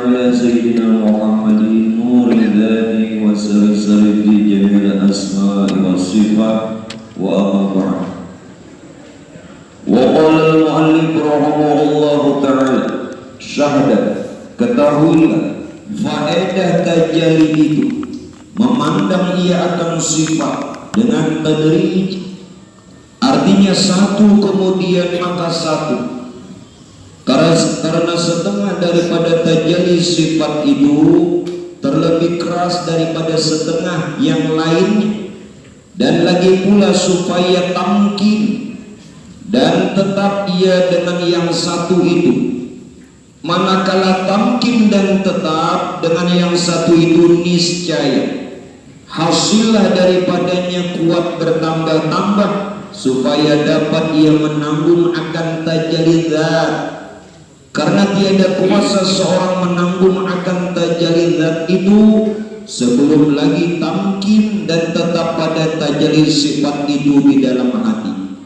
على سيدنا محمد نور الذات وسلسل في جميع الأسماء والصفات وأما بعد. وقال المؤلف رحمه الله تعالى syahadat, ketahuilah faedah tajalli itu memandang ia akan sifat dengan tadrij, artinya satu kemudian maka satu. Karena setengah daripada tajalli sifat itu terlebih keras daripada setengah yang lainnya, dan lagi pula supaya tamkin dan tetap ia dengan yang satu itu. Manakala tamkin dan tetap dengan yang satu itu niscaya hasillah daripadanya kuat bertambah-tambah supaya dapat ia menanggung akan tajalli zat. Karena tiada kuasa seorang menanggung akan tajalli zat itu sebelum lagi tamkin dan tetap pada tajalli sifat itu di dalam hati.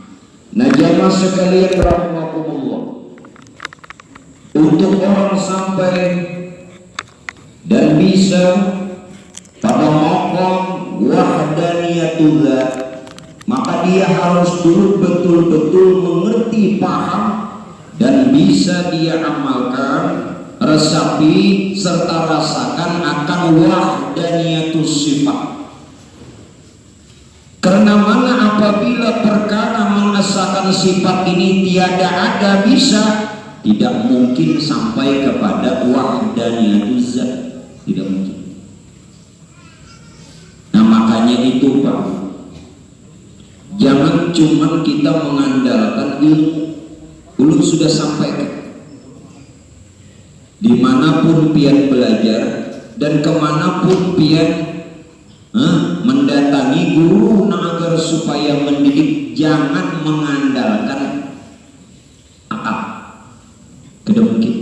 Nah jamaah sekalian rahimakumullah, untuk orang sampai dan bisa pada maqam wahdaniyatul zat, maka dia harus dulu betul-betul mengerti, paham, dan bisa dia amalkan, resapi serta rasakan akan wahdaniyatus sifat. Karena mana apabila perkara mengesahkan sifat ini tiada ada bisa, tidak mungkin sampai kepada wahdaniyatuz zat, tidak mungkin. Nah makanya itu Pak, jangan cuma kita mengandalkan ilmu. Ulun sudah sampaikan, dimanapun pian belajar dan kemanapun pian mendatangi guru agar supaya mendidik, jangan mengandalkan akal. Tidak mungkin.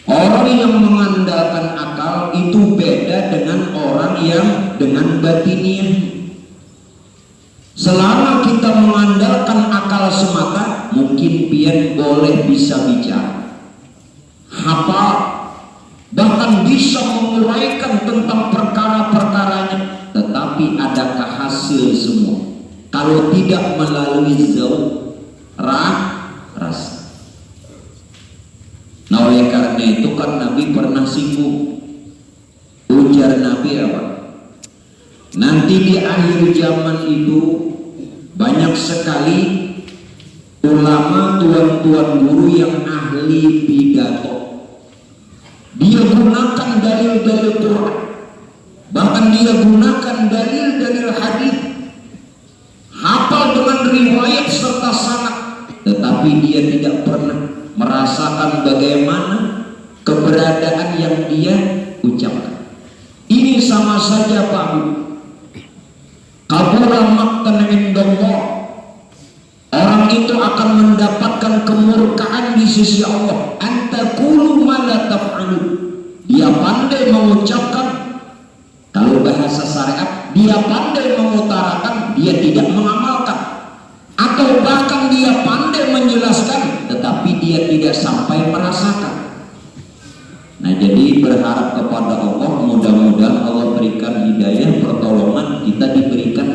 Orang yang mengandalkan akal itu beda dengan orang yang dengan batiniah. Selama kita mengandalkan akal semata, mungkin pian boleh bisa bicara, hafal, bahkan bisa menguraikan tentang perkara-perkaranya, tetapi adakah hasil semua kalau tidak melalui zauq, rasa? Nah oleh karena itu kan Nabi pernah singgung, ujar Nabi apa? Nanti di akhir zaman itu banyak sekali ulama, tuan-tuan guru yang ahli pidato. Dia gunakan dalil-dalil Quran, bahkan dia gunakan dalil-dalil hadis, hafal dengan riwayat serta sanad, tetapi dia tidak pernah merasakan bagaimana keberadaan yang dia ucapkan. Ini sama saja Pak Bu, kabura maqtan indallah, orang itu akan mendapatkan kemurkaan di sisi Allah. Antaqulu ma la taf'alu, dia pandai mengucapkan, kalau bahasa syariat dia pandai mengutarakan, dia tidak mengamalkan, atau bahkan dia pandai menjelaskan tetapi dia tidak sampai merasakan. Nah jadi berharap kepada Allah, mudah-mudahan Allah berikan hidayah, pertolongan, kita diberikan.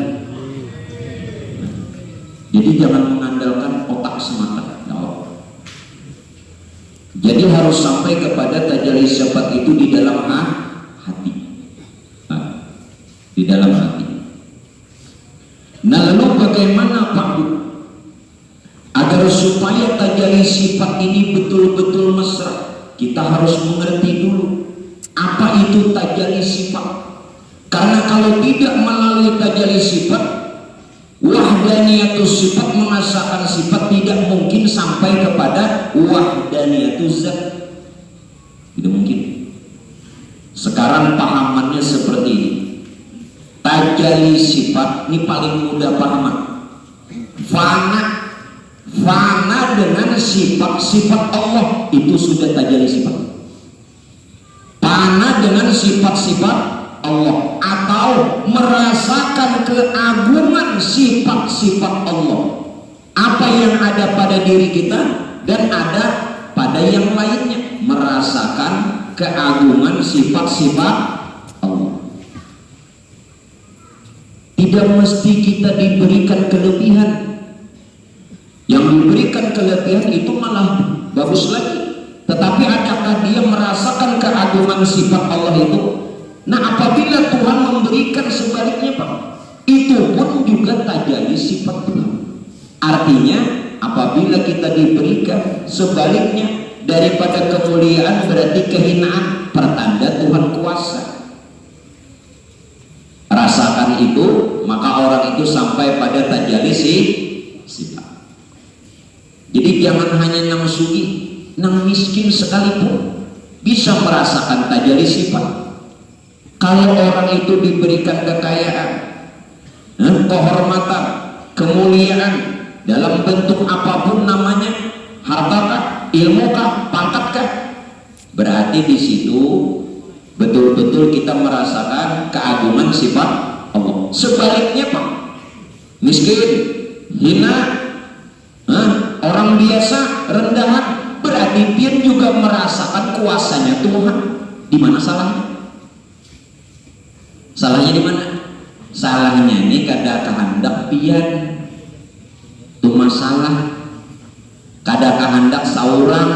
Jadi jangan mengandalkan otak semata. Jadi harus sampai kepada tajalli sifat itu di dalam hati, di dalam hati. Nah lalu bagaimana Pak Bu, agar supaya tajalli sifat ini betul-betul mesra? Kita harus mengerti dulu apa itu tajalli sifat. Karena kalau tidak melalui tajalli sifat, wahdaniyatus sifat, mengesahkan sifat, tidak mungkin sampai kepada wahdaniyatuz zat. Tidak mungkin. Sekarang pahamannya seperti ini. Tajalli sifat ini paling mudah pahaman. Fana dengan sifat-sifat Allah itu sudah tajalli sifat. Fana dengan sifat-sifat Allah, atau merasakan keagungan sifat-sifat Allah, apa yang ada pada diri kita dan ada pada yang lainnya, merasakan merasakan keagungan sifat-sifat Allah. Tidak mesti kita diberikan kelebihan. Yang diberikan kelebihan itu malah bagus lagi. Tetapi adakah dia merasakan keagungan sifat Allah itu? Nah, apabila Tuhan memberikan sebaliknya, Pak, itu pun juga tajalli sifat Tuhan. Artinya, apabila kita diberikan sebaliknya daripada kemuliaan berarti kehinaan, pertanda Tuhan kuasa. Rasakan itu, maka orang itu sampai pada tajalli sifat. Jadi jangan hanya nang sugih, nang miskin sekalipun bisa merasakan tajalli sifat. Kalau orang itu diberikan kekayaan, kehormatan, kemuliaan dalam bentuk apapun namanya, hartakah, ilmukah, pangkatkah, berarti di situ betul-betul kita merasakan keagungan sifat Allah. Sebaliknya, Pak, miskin, hina, orang biasa, rendahan, berarti dia juga merasakan kuasanya Tuhan. Di mana salahnya? Salahnya di mana? Salahnya ini kada kehendak pian. Itu masalah. Kada kehendak saurang.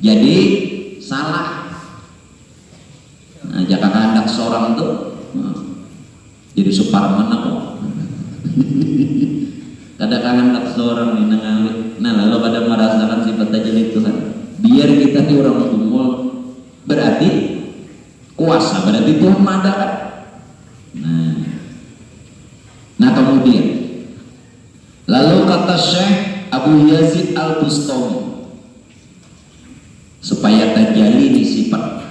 Jadi salah. Nah, jika kehendak seorang itu jadi Suparman apa? Kada kehendak seorang ini nangawit. Nah, lalu pada merasakan sifat tajalli Tuhan. Biar kita di orang tumul, berarti kuasa, berarti Tuhan madakan. Nah kemudian lalu kata Syekh Abu Yazid Al-Bustami supaya tajalli ini sifat.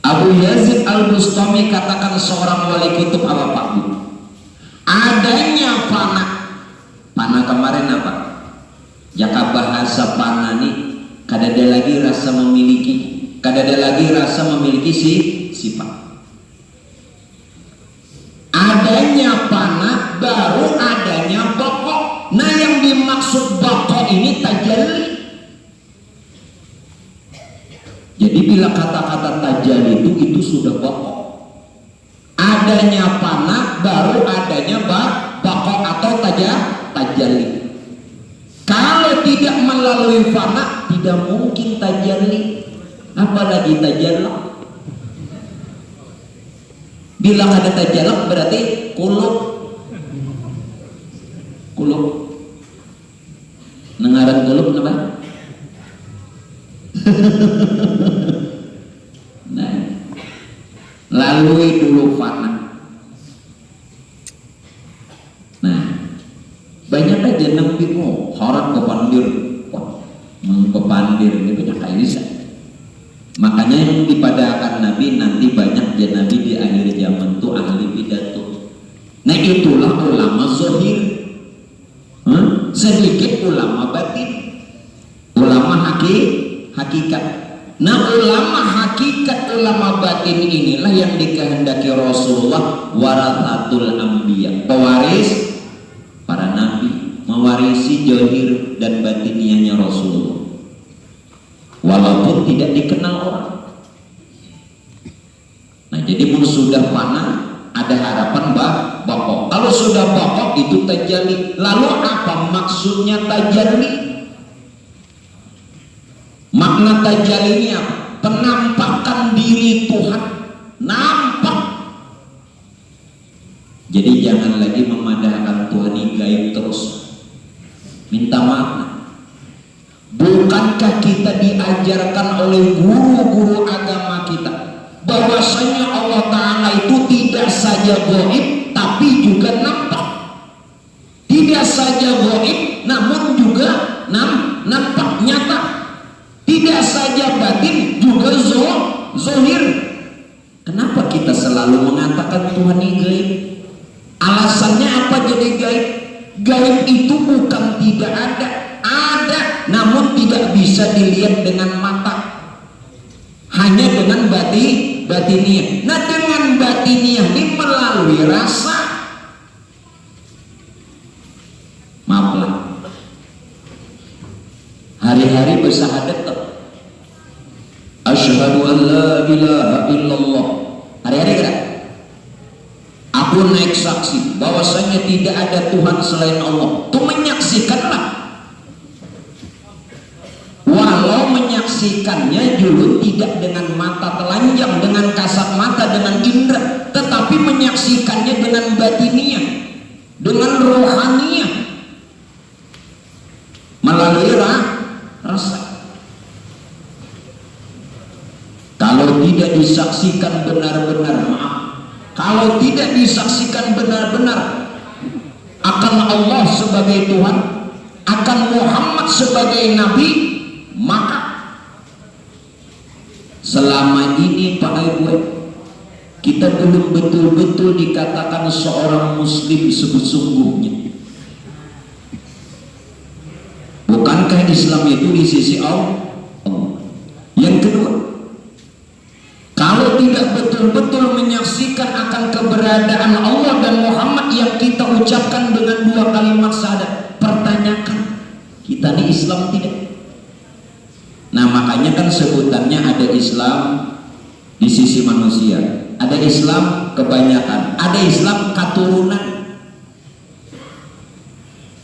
Abu Yazid Al-Bustami katakan seorang wali kutub apa Pak Bu? Adanya fana. Fana kemarin apa? Jaka bahasa fana nih kada ada lagi rasa memiliki, kada ada lagi rasa memiliki sifat. Adanya fana baru adanya pokok. Nah, yang dimaksud pokok ini tajalli. Jadi bila kata-kata tajalli itu sudah pokok. Adanya fana baru adanya pokok atau tajalli. Kalau tidak melalui fana tidak mungkin tajalli, apalagi tajalli. Bila ada tajalak berarti kulub nengaran kulub apa? Nah, lalui dulu fana. Nah, banyak aja nang bingung harap kepandir, kepandir ini banyak kaisa. Makanya yang dipadakan Nabi nanti banyak ya Nabi di akhir zaman itu ahli pidato. Nah, itulah ulama zahir, sedikit ulama batin, ulama hakikat. Nah, ulama hakikat, ulama batin inilah yang dikehendaki Rasulullah warathatul anbiya, pewaris para nabi, mewarisi zahir dan batiniahnya Rasulullah. Walaupun tidak dikenal orang. Nah, jadi pun sudah fana, ada harapan pokok. Kalau sudah pokok itu tajalli. Lalu apa maksudnya tajalli? Makna tajalli ini apa? Penampakan diri Tuhan. Nampak. Jadi jangan lagi memadahkan Tuhan ini gaib terus. Minta maaf. Bukankah kita diajarkan oleh guru-guru agama kita bahwasanya Allah Ta'ala itu tidak saja gaib tapi juga nampak. Tidak saja gaib namun juga nampak nyata. Tidak saja batin juga zahir. Kenapa kita selalu mengatakan Tuhan ini gaib? Alasannya apa jadi gaib? Gaib itu bukan tidak ada, namun tidak bisa dilihat dengan mata, hanya dengan batiniah. Nah, dengan batiniah ini melalui rasa. Maaflah, hari-hari bersahadat Asyhadu an la ilaha illallah. Hari-hari gerak. Aku naik saksi bahwasanya tidak ada Tuhan selain Allah. Itu menyaksikanlah. Walau menyaksikannya dulu tidak dengan mata telanjang, dengan kasat mata, dengan indera, tetapi menyaksikannya dengan batiniah, dengan rohaniah, melalui rasa. Kalau tidak disaksikan benar-benar, maaf, kalau tidak disaksikan benar-benar akan Allah sebagai Tuhan, akan Muhammad sebagai Nabi, maka selama ini Pak Ibu, kita belum betul-betul dikatakan seorang muslim sesungguhnya. Bukankah Islam itu di sisi Allah? Yang kedua, kalau tidak betul-betul menyaksikan akan keberadaan Allah dan Muhammad yang kita ucapkan dengan dua kalimat syahadat, pertanyakan, kita ini Islam tidak? Nah, makanya kan sebutannya ada Islam di sisi manusia, ada Islam kebanyakan, ada Islam katurunan.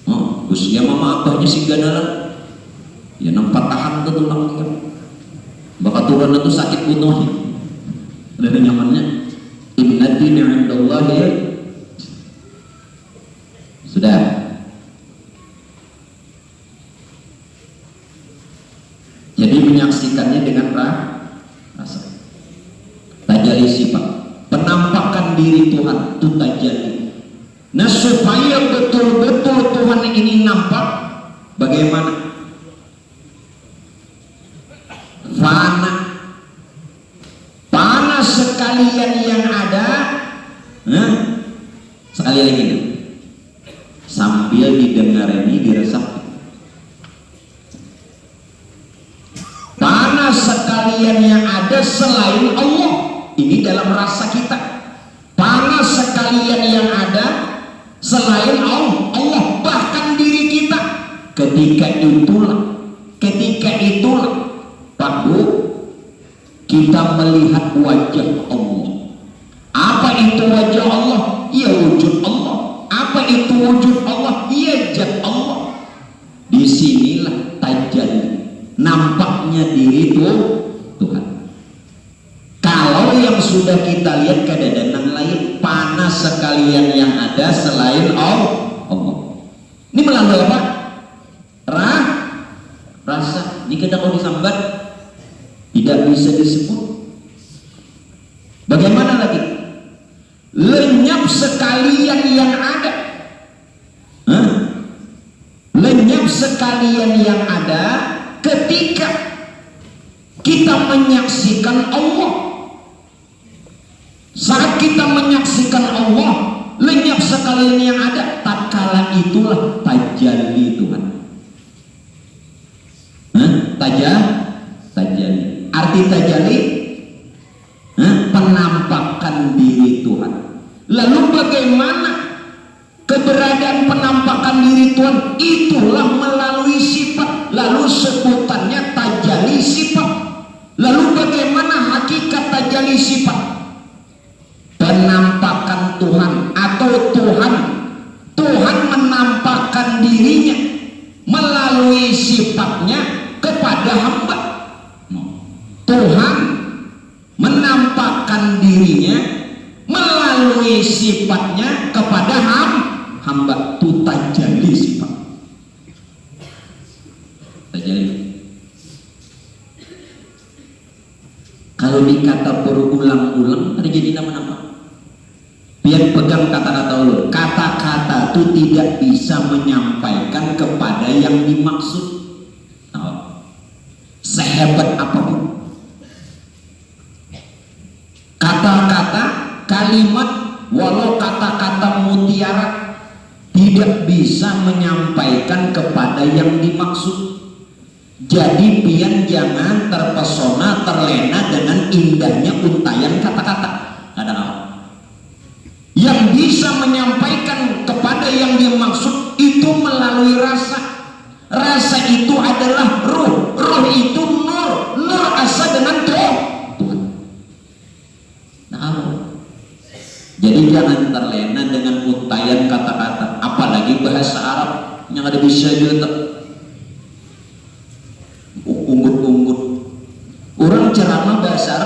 Oh, usia mama abahnya si ganalan, ya nampak tahan tuh tulangnya, bakal turun itu sakit bunuhnya. Ada nyamannya. Inna dina indallahi ya. Sudah. Jadi menyaksikannya dengan rasa. Tajalli sifat, penampakan diri Tuhan itu tajalli. Nah, supaya betul-betul Tuhan ini nampak, bagaimana? Fana sekalian yang ada, sekali lagi nih, sambil didengar ini diresapi. Mana sekalian yang ada selain Allah, ini dalam rasa kita. Mana sekalian yang ada selain Allah, bahkan diri kita. Ketika itulah Pak Bu, kita melihat wajah Allah. Apa itu wajah Allah? Ya wujud Allah. Apa itu wujud Allah? Ya zat Allah. Disinilah tajalli, nampaknya diri Tuhan. Kalau yang sudah kita lihat kadang-kadang lain, panas sekalian yang ada selain Allah. Ini melalui apa? Rasa. Ini kadang kalau disambat tidak bisa disebut. Bagaimana lagi? Lenyap sekalian yang ada. Lenyap sekalian yang ada ketika kita menyaksikan Allah. Saat kita menyaksikan Allah, lenyap sekalian yang ada. Tatkala itulah tajalli Tuhan. Tajalli. Arti tajalli, penampakan diri Tuhan. Lalu bagaimana keberadaan penampakan diri Tuhan? Itulah melalui sifat. Lalu sebutannya tajalli sifat. Lalu bagaimana hakikat tajalli sifat? Penampakan Tuhan atau Tuhan menampakkan dirinya melalui sifatnya kepada hamba. Tuhan menampakkan dirinya melalui sifatnya kepada hamba. Itu tajalli sifat. Tajalli. Kalau dikata berulang-ulang ada jadi nama-nama. Biar pegang kata-kata ulun. Kata-kata itu tidak bisa menyampaikan kepada yang dimaksud. Sehebat apapun kata-kata, kalimat, walau kata-kata mutiara, tidak bisa menyampaikan kepada yang dimaksud. Jadi pian jangan terpesona, terlena dengan indahnya untayan kata-kata. Ada apa? Yang bisa menyampaikan kepada yang dimaksud itu melalui rasa. Rasa itu adalah ruh. Ruh itu nur. Nur asa dengan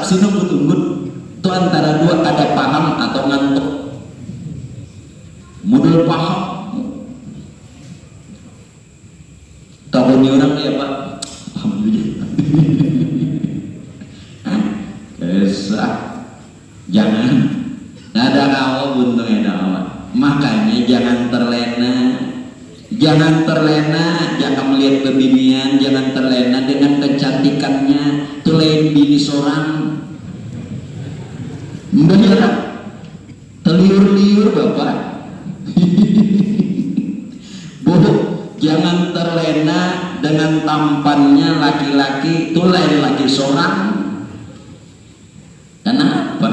sini tunggu itu antara dua, ada paham atau ngantuk. Model paham tahun orang ya Pak, alhamdulillah. Kesah jangan ada awal buntung ada awal, makanya jangan terlena, jangan melihat kebinian, jangan terlena dengan kecantikannya. Itu lain bini seorang beneran teliur-liur Bapak. Bu, jangan terlena dengan tampannya laki-laki, itu lain lagi seorang. Kenapa?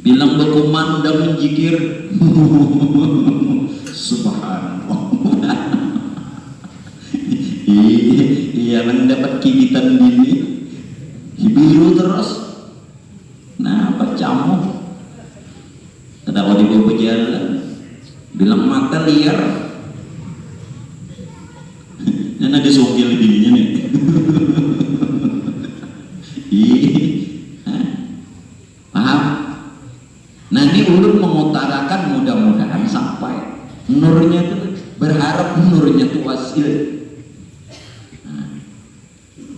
Bilang baku mandang menjikir. Subhanallah. Iya mendapat kibitan gini, biru terus. Nah, apa camu? Kalau dibawa jalan, bilang mata liar. Ini ada sokil dirinya nih. Paham? Nah ini ulun mengutarakan, mudah-mudahan sampai nurnya itu, berharap nurnya itu wasil.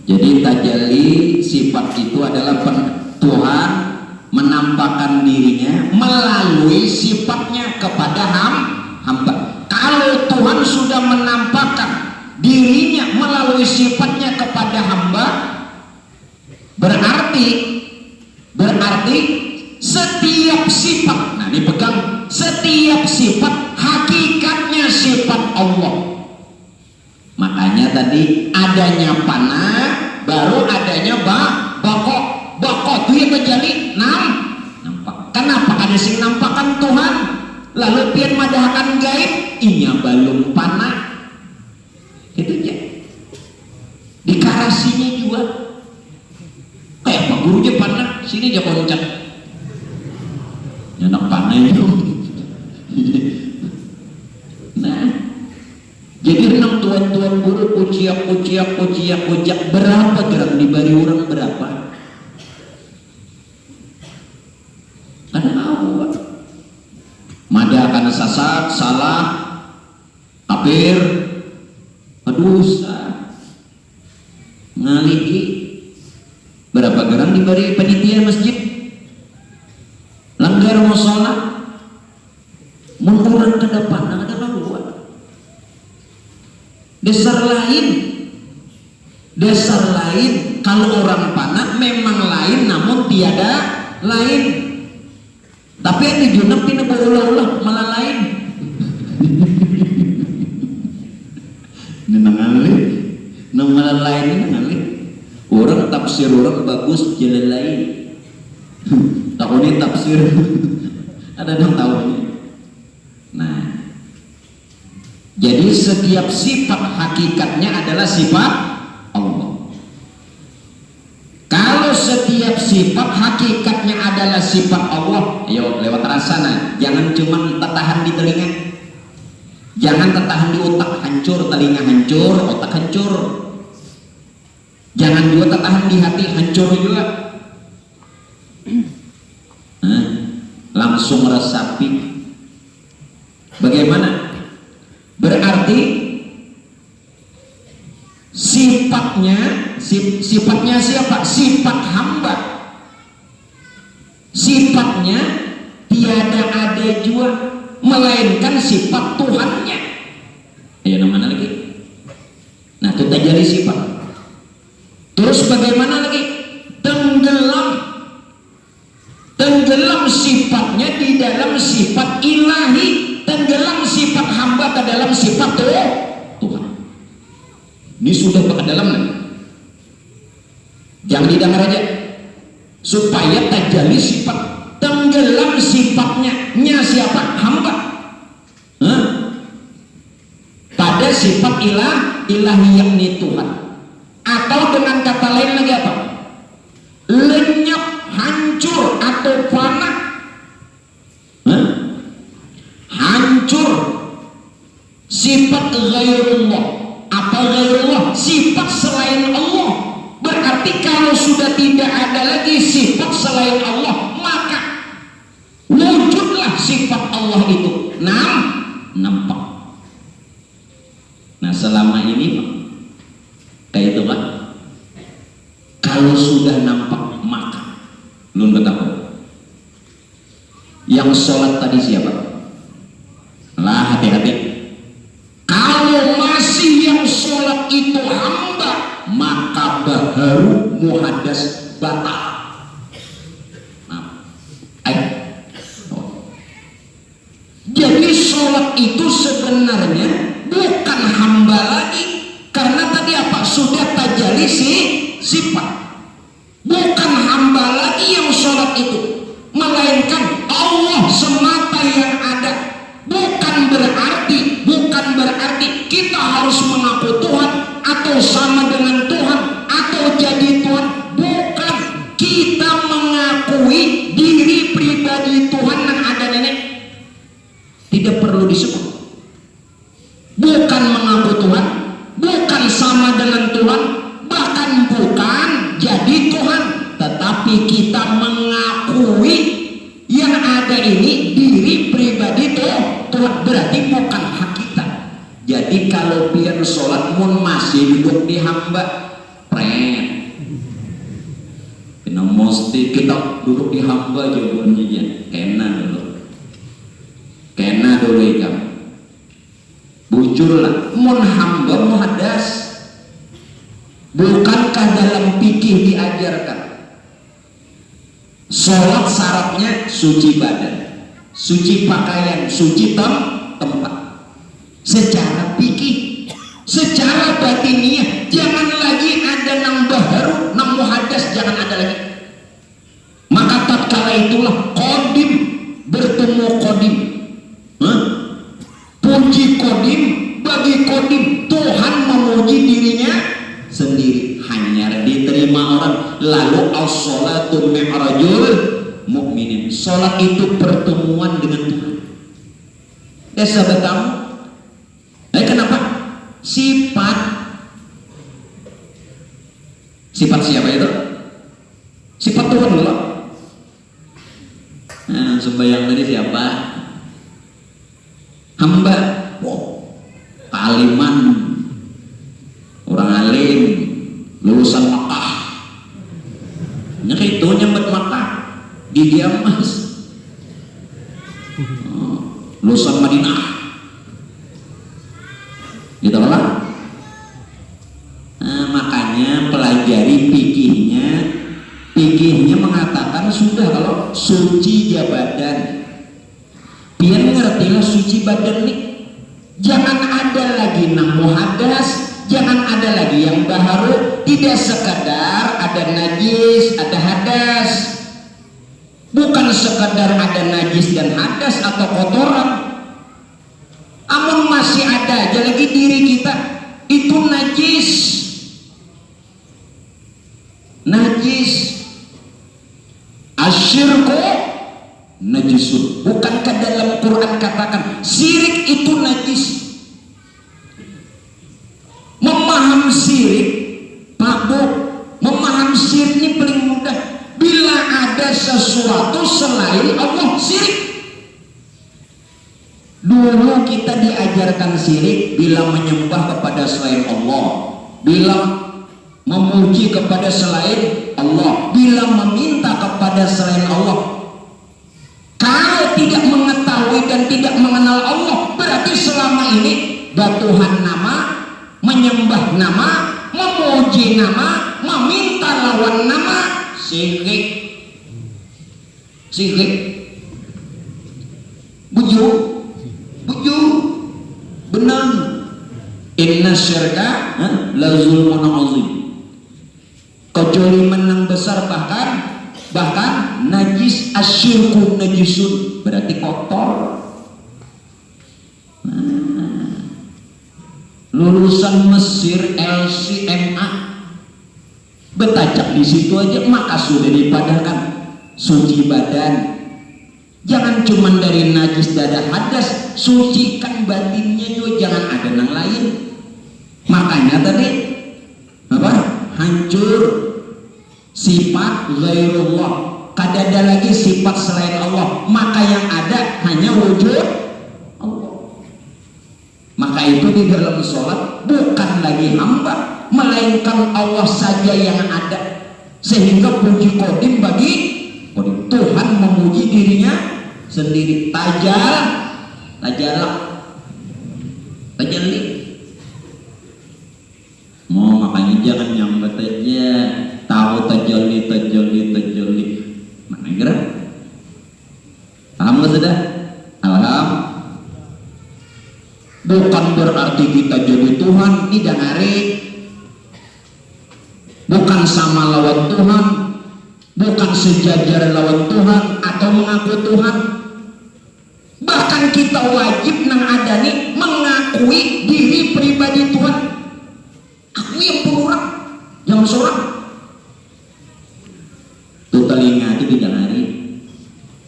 Jadi tajalli sifat itu adalah Tuhan menampakkan dirinya melalui sifatnya kepada hamba. Kalau Tuhan sudah menampakkan dirinya melalui sifatnya kepada hamba, berarti setiap sifat, nah dipegang, setiap sifat hakikatnya sifat Allah. Makanya tadi adanya panah, baru adanya bakok itu yang menjadi nampak. Kenapa ada sing nampakan Tuhan lalu pian madahkan gaib, inya balum panah itu aja. Dikarasinya juga kayak Pak Guru aja panah, sini aja loncat nyanak panah itu. Nah jadi renang tuan-tuan guru kuciak berapa gerak dibari orang berapa? Ada awal mada akan sasat, salah, kafir, berdosa, ngalihi. Berapa gerak dibari panitia masjid? Langgar musola, munduran ke depan, ada dua. Dasar lain kalau orang panah memang lain namun tiada lain. Tapi yang dijunap tidak berulang-ulang malah lain. Ini malah lain ini. Orang tafsir orang bagus jalan lain. Tahun ini tafsir ada yang tahu ini. Nah, jadi setiap sifat hakikatnya adalah sifat Allah. Kalau setiap sifat hakikatnya adalah sifat Allah, ayo lewat rasana, jangan cuma tertahan di telinga, jangan tertahan di otak, hancur telinga, hancur otak, hancur. Jangan juga tertahan di hati, hancur juga. Langsung resapi. Bagaimana? Berarti sifatnya siapa? Sifat hamba. Sifatnya tiada ada juga, melainkan sifat Tuhannya. Ayo mana lagi? Nah itu jadi sifat. Terus bagaimana lagi? Tenggelam sifatnya di dalam sifat ilahi, tenggelam sifat hamba ke dalam sifat Tuhan. Ini sudah ke dalam nih. Jangan didengar aja. Supaya tajalli sifat, tenggelam sifatnya siapa? Hamba. Pada sifat ilahi yakni Tuhan. Atau dengan kata lain lagi apa? Lenyap, hancur atau fana. Hancur sifat ghairullah. Apa ghairullah? Sifat selain Allah. selain Allah, maka wujudlah sifat Allah itu nampak. Nah selama ini kayak itu Pak, kalau sudah nampak maka lu ketahui yang sholat tadi siapa? Lah hati-hati, kalau masih yang sholat itu hamba, maka baharu muhadas batal. Jadi sholat itu sebenarnya bukan hamba lagi, karena tadi apa? Sudah tajali sifat. Bukan hamba lagi yang sholat itu, melainkan Allah semata yang ada. Bukan berarti kita harus mengaku Tuhan atau sama dengan Tuhan atau jadi Tuhan. Bukan, kita mengakui diri pribadi Tuhan yang ada nenek. Tidak perlu disebut. Bukan mengaku Tuhan, bukan sama dengan Tuhan, bahkan bukan jadi Tuhan, tetapi kita mengakui yang ada ini diri pribadi Tuhan. Berarti bukan hakikat. Jadi kalau pian sholat mun masih duduk di hamba, kena mesti kita duduk di hamba jawabannya ya. Kena dulu ikan bujurlah mun hamba muhadas. Bukankah dalam fikih diajarkan sholat syaratnya suci badan, suci pakaian, suci tempat? Secara fikih, secara batiniah, jangan lagi ada nang baharu, nang muhadas, jangan ada lagi. Maka tatkala itulah qadim bertemu qadim. Puji qadim bagi qadim, Tuhan memuji dirinya sendiri, hanya diterima orang. Lalu as-salatu mi'rajul mukminin, salat itu pertemuan dengan Tuhan. Sahabat kamu, kenapa? Sifat siapa itu? Sifat Tuhan loh. Nah, sembahyang tadi siapa? Hamba. Kaliman, orang alim, lulusan Makkah, itu nyambet Makkah di Diamas, lulusan Madinah, gitu lah. Nah, makanya pelajari fikihnya mengatakan sudah kalau suci badan, biar ngertilah suci badan nih. Jangan ada lagi nang muhadas, jangan ada lagi yang baharu. Tidak sekadar ada najis, ada hadas. Bukan sekadar ada najis dan hadas atau kotoran. Amun masih ada aja lagi diri kita itu najis. Asyirku najisun. Bukankah dalam Quran katakan syirik itu najis? Memaham syirik, Pak Bu, memaham syirik ini paling mudah. Bila ada sesuatu selain Allah, syirik. Dulu kita diajarkan syirik bila menyembah kepada selain Allah, bila memuji kepada selain Allah, bila meminta kepada selain Allah. Kalau tidak mengetahui dan tidak mengenal Allah, berarti selama ini batuhan nama, menyembah nama, memuji nama, meminta lawan nama, syirik. Buju benar. Inna syirka la zulmun azim. Kejoliman yang besar, bahkan najis. Asyirku najisun, berarti kotor. Lulusan Mesir LCMA betajak di situ aja, maka sudah dipadahkan suci badan. Jangan cuma dari najis dada hadas, sucikan batinnya juga, jangan ada yang lain. Makanya tadi apa? Hancur sifat ghairullah. kadada lagi sifat selain Allah, maka yang ada hanya wujud Allah. Maka itu di dalam sholat bukan lagi hamba, melainkan Allah saja yang ada. Sehingga puji kodim bagi kodim. Tuhan memuji dirinya sendiri. Tajalak, tajalli. Mau makanya jangan nyambat aja, tahu tajalli. Mana kira? Paham nggak sudah? Alhamdulillah. Bukan berarti kita jadi Tuhan, tidak narik. Bukan sama lawan Tuhan, bukan sejajar lawan Tuhan atau mengaku Tuhan. Bahkan kita wajib nang ada nih mengakui diri pribadi Tuhan. Aku yang pengurang, jangan seorang. Tuh telinga itu tidak hari.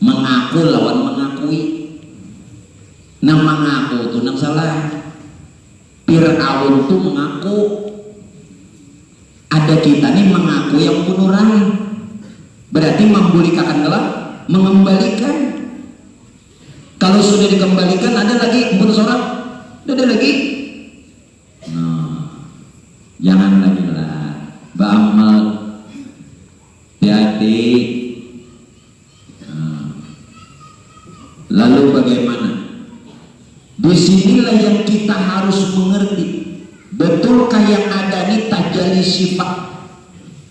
Mengaku lawan mengakui. Nah mengaku itu nang salah. Fir'aun tuh mengaku. Ada kita nih mengaku yang punurang, berarti membulikakan gelap, mengembalikan. Kalau sudah dikembalikan ada lagi putus orang, ada lagi. Nah, jangan lagi lah, banget, hati-hati. Nah, lalu bagaimana? Disinilah yang kita harus mengerti. Betulkah yang ada ini tajalli sifat?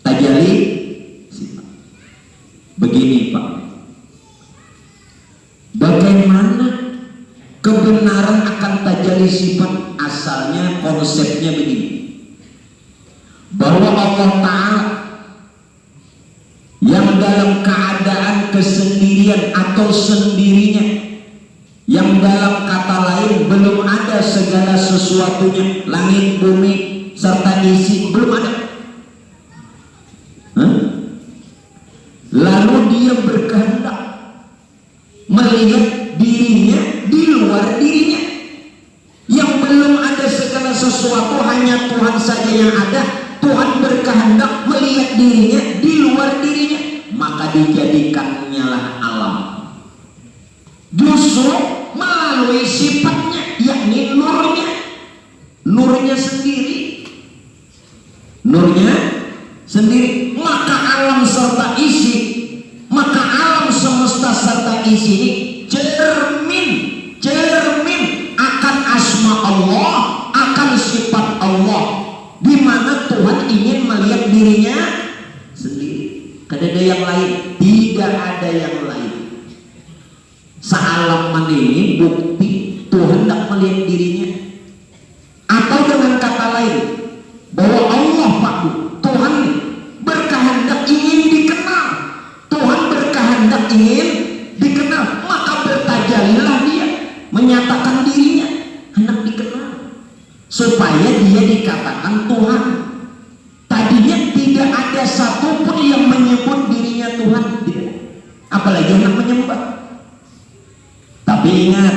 Tajalli sifat. Begini Pak, bagaimana kebenaran akan tajalli sifat? Asalnya konsepnya begini, bahwa Allah Ta'ala yang dalam keadaan kesendirian atau sendirinya, yang dalam kata lain belum ada segala sesuatunya, langit, bumi, serta isi, belum ada. Lalu dia berkehendak melihat dirinya di luar dirinya, yang belum ada segala sesuatu, hanya Tuhan saja yang ada. Tuhan berkehendak melihat dirinya di luar dirinya, maka dijadikannya lah alam. Justru melalui sifatnya, yakni nurnya sendiri, maka alam serta isi, maka alam semesta serta isi ini cermin akan asma Allah, akan sifat Allah, di mana Tuhan ingin melihat dirinya sendiri. Tidak ada yang lain, tidak ada yang lain. Sealam ini bukti Tuhan tidak melihat dirinya. Atau dengan kata lain, bahwa Allah Pak, Tuhan berkehendak ingin dikenal, Tuhan berkehendak ingin dikenal, maka bertajalilah dia menyatakan dirinya hendak dikenal, supaya dia dikatakan Tuhan. Tadinya tidak ada satupun yang menyebut dirinya Tuhan, tidak. Apalagi hendak menyembah. Tapi ingat,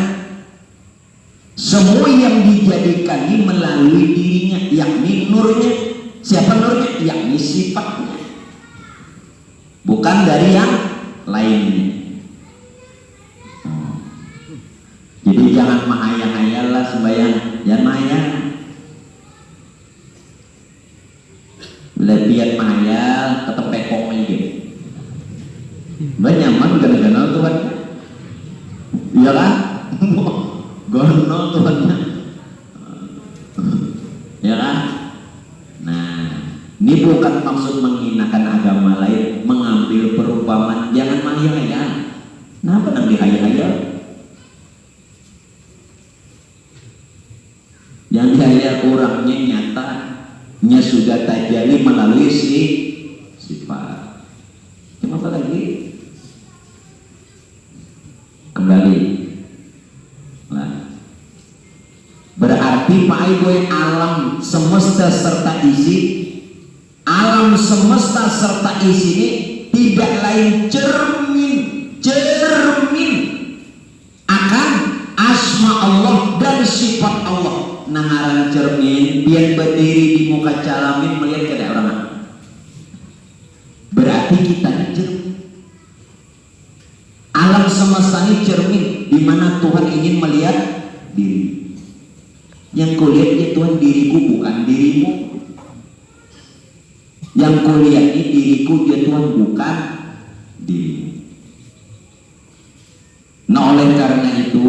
semua yang dijadikan ini melalui dirinya, yakni nurnya. Siapa nurnya? Yakni sifatnya, bukan dari yang lainnya. Jadi jangan mahayal-hayal lah sembahyang, jangan mahayal. Lebihan mahayal, tetap pekong aja. Nyaman gana-gana Tuhan. Iya kan? Gono Tuhannya. Ya kan? Nah, ini bukan maksud menghinakan agama lain, mengambil perumpamaan, jangan mahayal. Kenapa nang dihayal-hayal? Yang dihayal orangnya nyata, nya sudah tajalli melalui sifat. Kenapa lagi? Kembali. Nah, berarti Pak Ibu, alam semesta serta isi, alam semesta serta isi ini tidak lain cermin akan asma Allah dan sifat Allah. Nangaran cermin biar berdiri di muka calamin melihat ke orang. Berarti kita cermin. semesta ini cermin di mana Tuhan ingin melihat diri. Yang kau lihat ya Tuhan, diriku bukan dirimu. Yang kau lihat ini diriku ya Tuhan, bukan dirimu. Nah oleh karena itu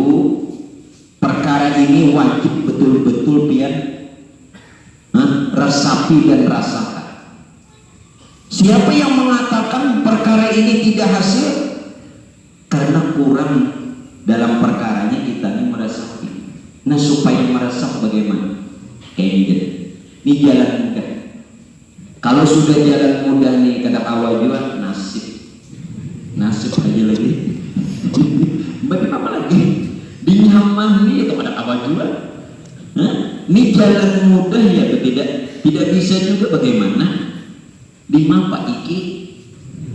perkara ini wajib betul-betul pian resapi dan rasakan. Siapa yang mengatakan perkara ini tidak hasil karena kurang dalam perkaranya, kita ini meresapi. Nah supaya meresap bagaimana? Ini jalan mudah. Kalau sudah jalan mudah nih kata awal juga, nasib aja lagi. Bagaimana lagi? Dinyaman nih itu pada awal juga. Ini jalan mudah ya, tidak bisa juga bagaimana? Di mapa iki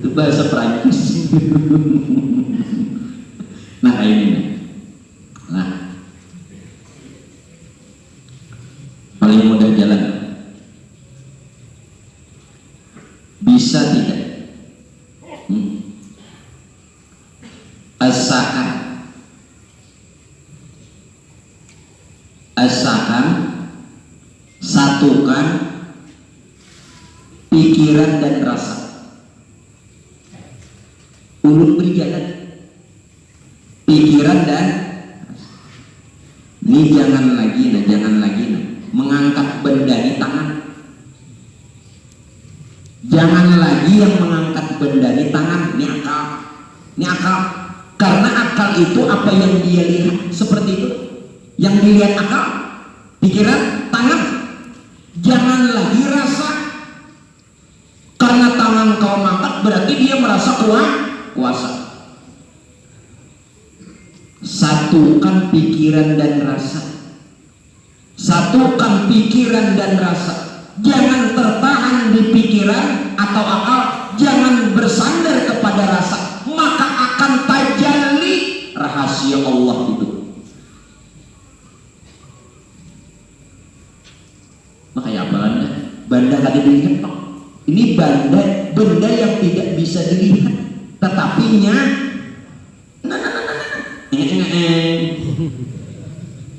itu bahasa Prancis. Nah ini, nah paling mudah jalan. Bisa tidak? Asalkan satukan pikiran dan rasa. Ulun berjalan pikiran dan ini jangan lagi mengangkat benda di tangan. Jangan lagi yang mengangkat benda di tangan. Ini akal. Karena akal itu apa yang dia lihat seperti itu. Yang dilihat akal, pikiran, tangan. Jangan lagi rasa. Karena tangan kau mengangkat berarti dia merasa kuasa. Satukan pikiran dan rasa. Satukan pikiran dan rasa. Jangan tertahan di pikiran atau akal. Jangan bersandar kepada rasa. Maka akan tajalli rahasia Allah itu. Makanya apa benda tadi dilihat Pak? Ini benda yang tidak bisa dilihat, tetapinya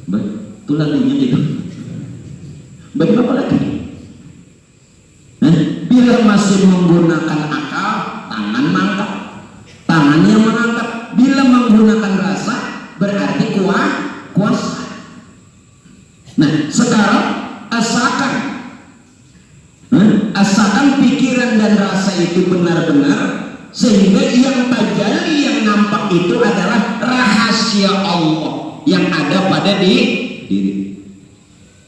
betul lagunya gitu. Bagaimana lagi? Bila masih menggunakan akal, tangan mangkat, tangannya mengangkat. Bila menggunakan rasa, berarti kuasa. Nah sekarang asalkan pikiran dan rasa itu benar-benar, sehingga yang tajalli yang nampak itu adalah rahasia Allah yang ada pada diri.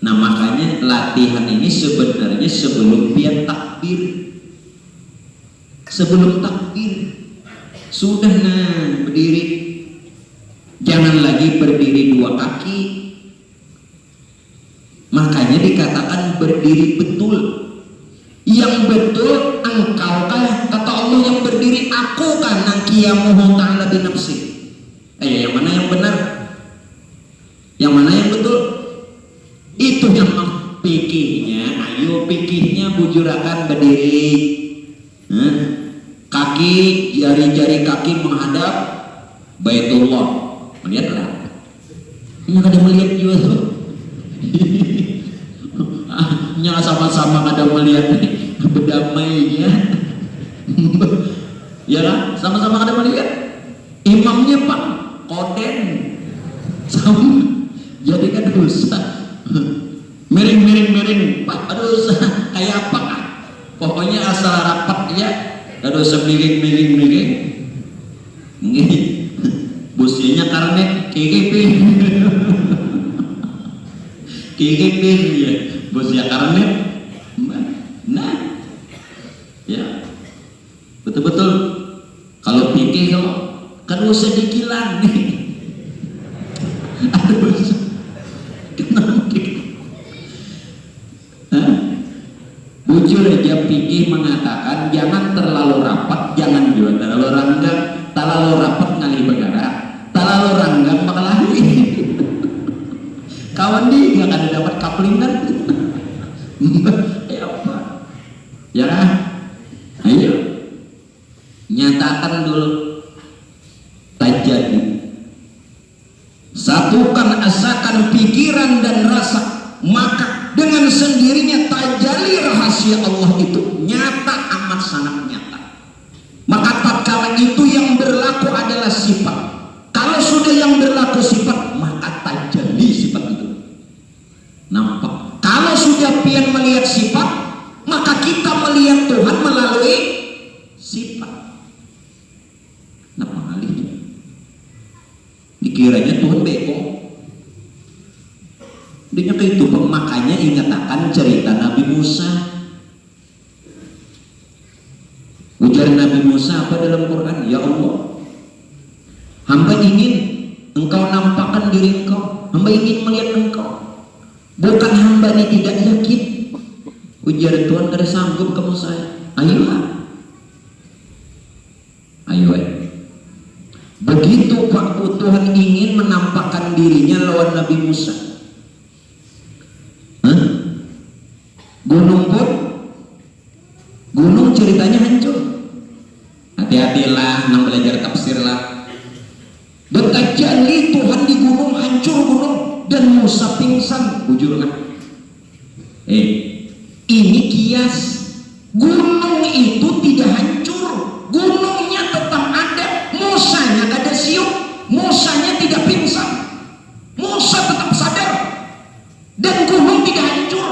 Nah makanya latihan ini sebenarnya sebelum pian takbir, sudah berdiri. Jangan lagi berdiri dua kaki. Makanya dikatakan berdiri betul. Yang betul engkau kah? Kata Allah yang berdiri, aku kan qiyamuhu ta'ala binafsi. Yang mana yang benar? Yang mana yang betul? Itu yang pikirnya. Ayo pikirnya bujurakan berdiri. Kaki, jari-jari kaki menghadap Baitullah. Melihatlah. Ini ada melihat juga tuh. Nya sama-sama ada melihat berdamainya. Ya kan? Sama-sama ada melihat. Imamnya Pak Koden sama. Jadi kan dosa. Miring Pak, aduh kayak apa kan? Pokoknya asal rapat ya. Aduh miring. Bosnya karnet KGP. Ya. Bosnya karnet. Nah. Ya. Betul-betul kalau pikir kan usah dikilang nih. Aduh. Bujur aja pikir mengatakan jangan terlalu rapat, jangan juga terlalu ranggang. Terlalu rapat ngali bergerak, terlalu ranggang bakal lari. Kawan dia nggak ada dapat kaplingan. Ya apa? Ya, ayo nyatakan dulu tajad kita melihat Tuhan melalui sifat. Nah, mengalihnya dikiranya Tuhan beko. Dia kayak itu, makanya ingat akan cerita Nabi Musa. Ujar Nabi Musa apa dalam Quran? Ya Allah, hamba ingin engkau nampakkan diri engkau, hamba ingin melihat engkau. Bukan hamba ini tidak yakin. Ujar Tuhan, kada sanggup kamu saya. Ayolah, ayo. Begitu Pak Tuhan ingin menampakkan dirinya lawan Nabi Musa. Gunung pun, gunung ceritanya hancur. Hati-hatilah, nang belajar tafsir lah. Bertajali Tuhan di gunung, hancur gunung, dan Musa pingsan. Bujur kan? Ini kias. Gunung itu tidak hancur, gunungnya tetap ada. Musanya kada siup, Musanya tidak pingsan, Musa tetap sadar, dan gunung tidak hancur.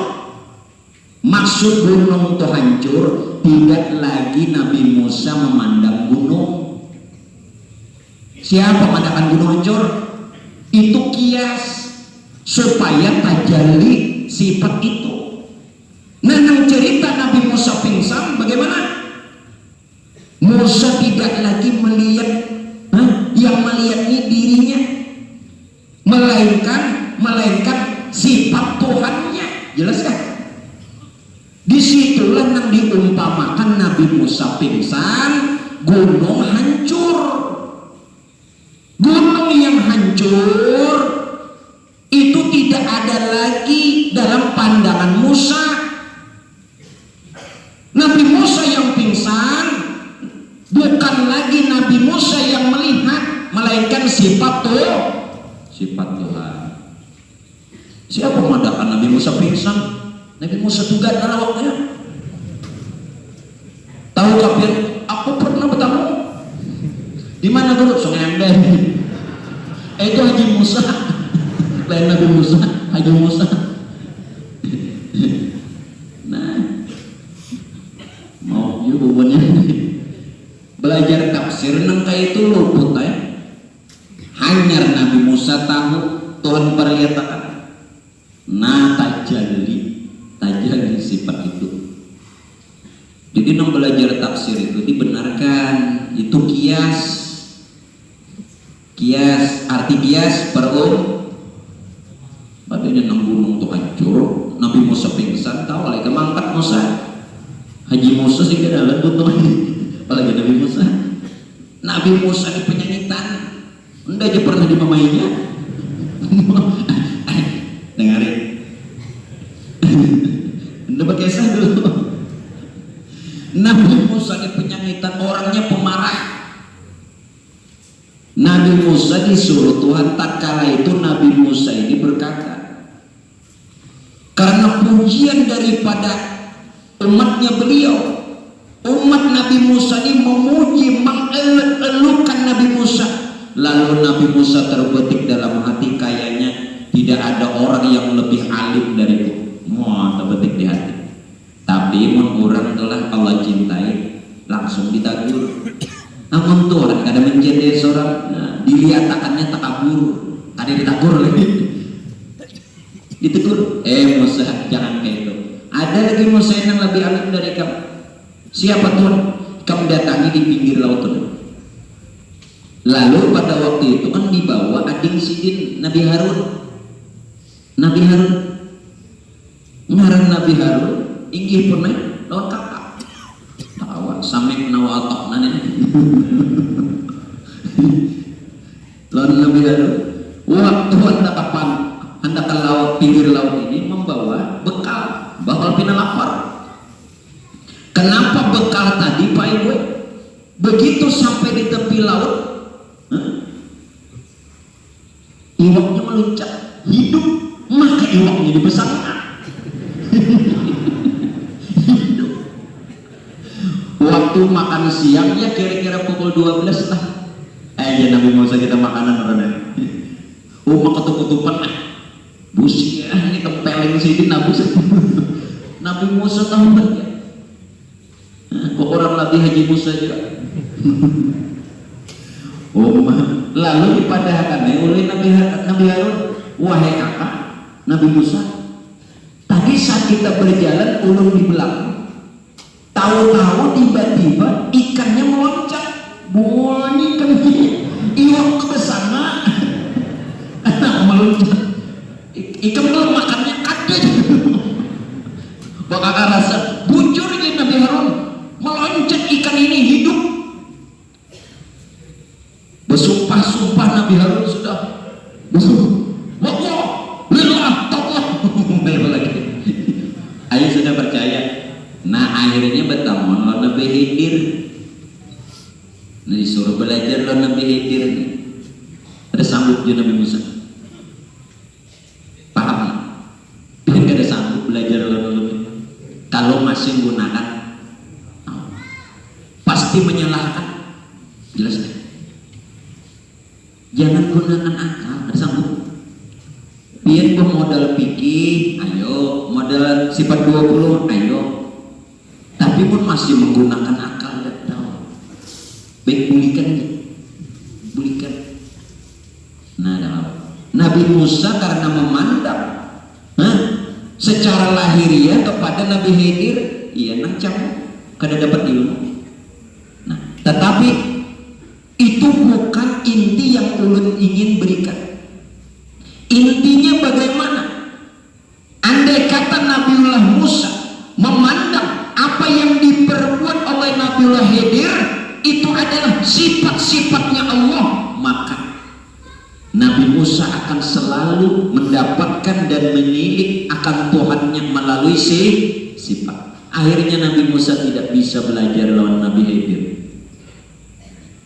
Maksud gunung itu hancur, tidak lagi Nabi Musa memandang gunung. Siapa memandangkan gunung hancur? Itu kias supaya tajalli sifat itu. Nah, yang cerita Nabi Musa pingsan bagaimana? Musa tidak lagi melihat yang melihat ini dirinya, melainkan sifat Tuhannya. Jelas kan? Disitulah yang diumpamakan Nabi Musa pingsan, gunung hancur. Gunung yang hancur itu tidak ada lagi dalam pandangan Musa. Nabi Musa yang pingsan bukan lagi Nabi Musa yang melihat, melainkan sifat Tuhan. Siapa memandangkan Nabi Musa pingsan? Nabi Musa juga dalam waktunya. Tahu kafir? Aku pernah bertemu. Di mana dulu? Sungai Ember. Itu Haji Musa. Lain Nabi Musa, Haji Musa. Nah, mau juga bubunya. Belajar tafsir nangka itu luput hanyar Nabi Musa tahu Tuhan perlihatkan. Nah, tajalli sifat itu. Jadi nang belajar tafsir itu dibenarkan, itu kias, arti kias padanya nang gunung tuh hancur, Nabi Musa pingsan, tahu lagi kemangkat Musa, Haji Musa sih kada lembut tuh, apalagi Nabi Musa. Nabi Musa di penyanyitan, anda aja pernah dimamainya, dengarin. Anda berkisah dulu. Nabi Musa di penyanyitan, orangnya pemarah. Nabi Musa disuruh Tuhan, tak kala itu Nabi Musa ini berkata, karena pujian daripada umatnya beliau, umat Nabi Musa ini memuji, mengelukan Nabi Musa. Lalu Nabi Musa terbetik dalam hati, kayaknya tidak ada orang yang lebih alim dariku. Wah, terbetik di hati. Tapi orang telah Allah cintai, langsung ditagur. Namun Tuhan kadang mencintai seorang, diliatakannya takabur, ada ditagur lagi. Ditegur, Musa jangan kayak itu. Ada lagi Musa yang lebih alim dari kamu. Siapa Tuhan? Kamu datangi di pinggir laut itu. Lalu pada waktu itu kan dibawa ading sidin Nabi Harun. Ngaran Nabi Harun inggih pun lawan kakak. Tawa sampai nawa otak nane. Lawan Nabi Harun. Waktu hendak ke laut, pinggir laut ini membawa bekal, bakal pina lapar. Kenapa bekal tadi Pak Ibu? Begitu sampai di tepi laut, iwaknya meluncat, hidup, maka iwaknya dibesarkan. Waktu makan siang ya kira-kira pukul 12 lah. Ya Nabi Musa kita makanan orang ketup-ketupan busi ya, ini tempeleng sini Nabi Musa tahu banget. Nabi Haji Musa juga. Lalu dipadahkan oleh Nabi Harun, wahai kakak Nabi Musa, tadi saat kita berjalan ulun di belakang, tahu-tahu tiba-tiba ikannya meloncat, bunyi kan iwak ke sana, meloncat, ikan belum makannya kaget. Bakal rasa bujurnya Nabi Harun, meloncat ikan ini hidup. Bersumpah-sumpah Nabi Harun sudah Allah, lillah, Allah. Ayo sudah percaya. Nah akhirnya bertemu Nabi Khidir. Nah, disuruh belajar Nabi Khidir. Ada sanggup juga Nabi Musa. Paham? Dia ada sanggup belajar kalau masih menggunakan pasti menyalahkan. Jelas deh. Jangan gunakan akal, tersambung. Biar bermodal pikir, ayo. Modal sifat 20, ayo. Tapi pun masih menggunakan akal dan tahu. Baik bulikan. Nah, Nabi Musa karena memandang secara lahiriah kepada Nabi Khidir, iya nancam kada dapat ilmu. Nah, tetapi itu bukan inti yang ulun ingin berikan. Intinya bagaimana? Andai kata Nabiullah Musa memandang apa yang diperbuat oleh Nabiullah Khidir itu adalah sifat-sifatnya Allah, maka Nabi Musa akan selalu mendapatkan dan menilik akan Tuhannya melalui sifat. Akhirnya Nabi Musa tidak bisa belajar lawan Nabi Khidir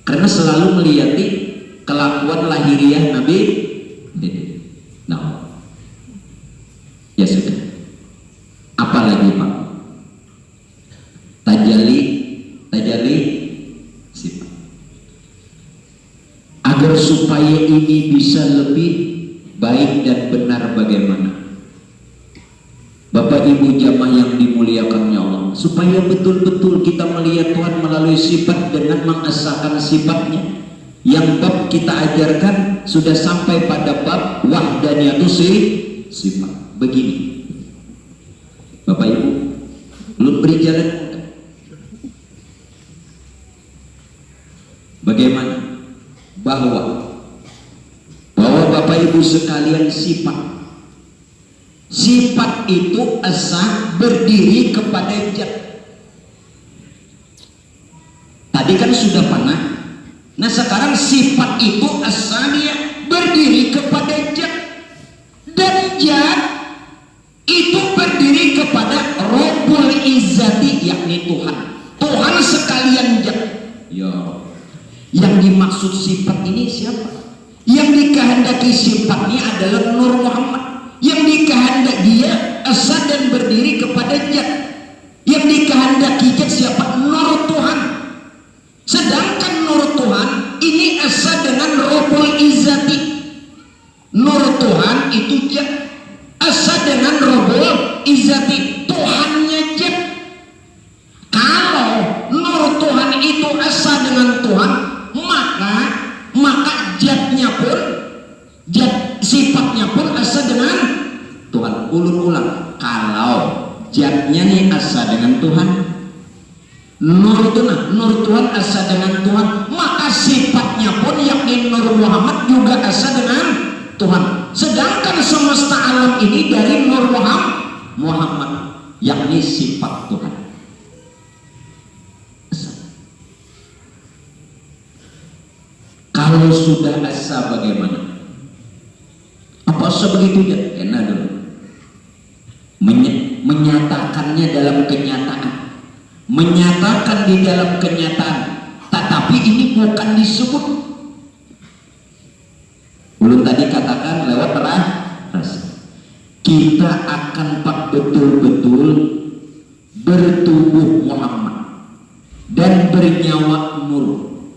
karena selalu melihati kelakuan lahiriah Nabi Khidir. Nah, ya sudah. Apalagi Pak? Tajali sifat. Agar supaya ini bisa lebih baik dan benar bagaimana? Bapak Ibu jamaah yang dimuliakannya Allah, supaya betul-betul kita melihat Tuhan melalui sifat dengan mengesahkan sifatnya. Yang bab kita ajarkan sudah sampai pada bab wahdaniyatus sifat. Begini, Bapak Ibu, belum beri jalan bagaimana? Bahwa Bapak Ibu sekalian, sifat itu asa berdiri kepada zat. Tadi kan sudah pernah. Nah sekarang sifat itu asalnya berdiri kepada zat, dan zat itu berdiri kepada Rabbul Izzati, yakni Tuhan sekalian zat. Ya, yang dimaksud sifat ini siapa? Yang dikehendaki sifatnya adalah Nur Muhammad. Yang dikehendaki dia asa dan berdiri kepada zat. Yang dikehendaki zat siapa? Nur Tuhan. Sedangkan Nur Tuhan ini asa dengan Rabbul Izzati. Nur Tuhan itu zat, asa dengan Rabbul Izzati, Tuhannya zat. Kalau Nur Tuhan itu asa dengan Tuhan, maka zatnya pun, zat sifatnya pun asa dengan Tuhan. Ulang, kalau zatnya nih asa dengan Tuhan, Nur Tuhan asa dengan Tuhan, maka sifatnya pun yakni Nur Muhammad juga asa dengan Tuhan. Sedangkan semesta alam ini dari Nur Muhammad, yakni sifat Tuhan. Kalau sudah asa bagaimana? Apa sebegitunya? Enak dulu. Menyatakannya dalam kenyataan. Menyatakan di dalam kenyataan. Tetapi ini bukan disebut. Belum tadi katakan lewat rasa. Kita akan betul-betul bertubuh Muhammad dan bernyawa Nur.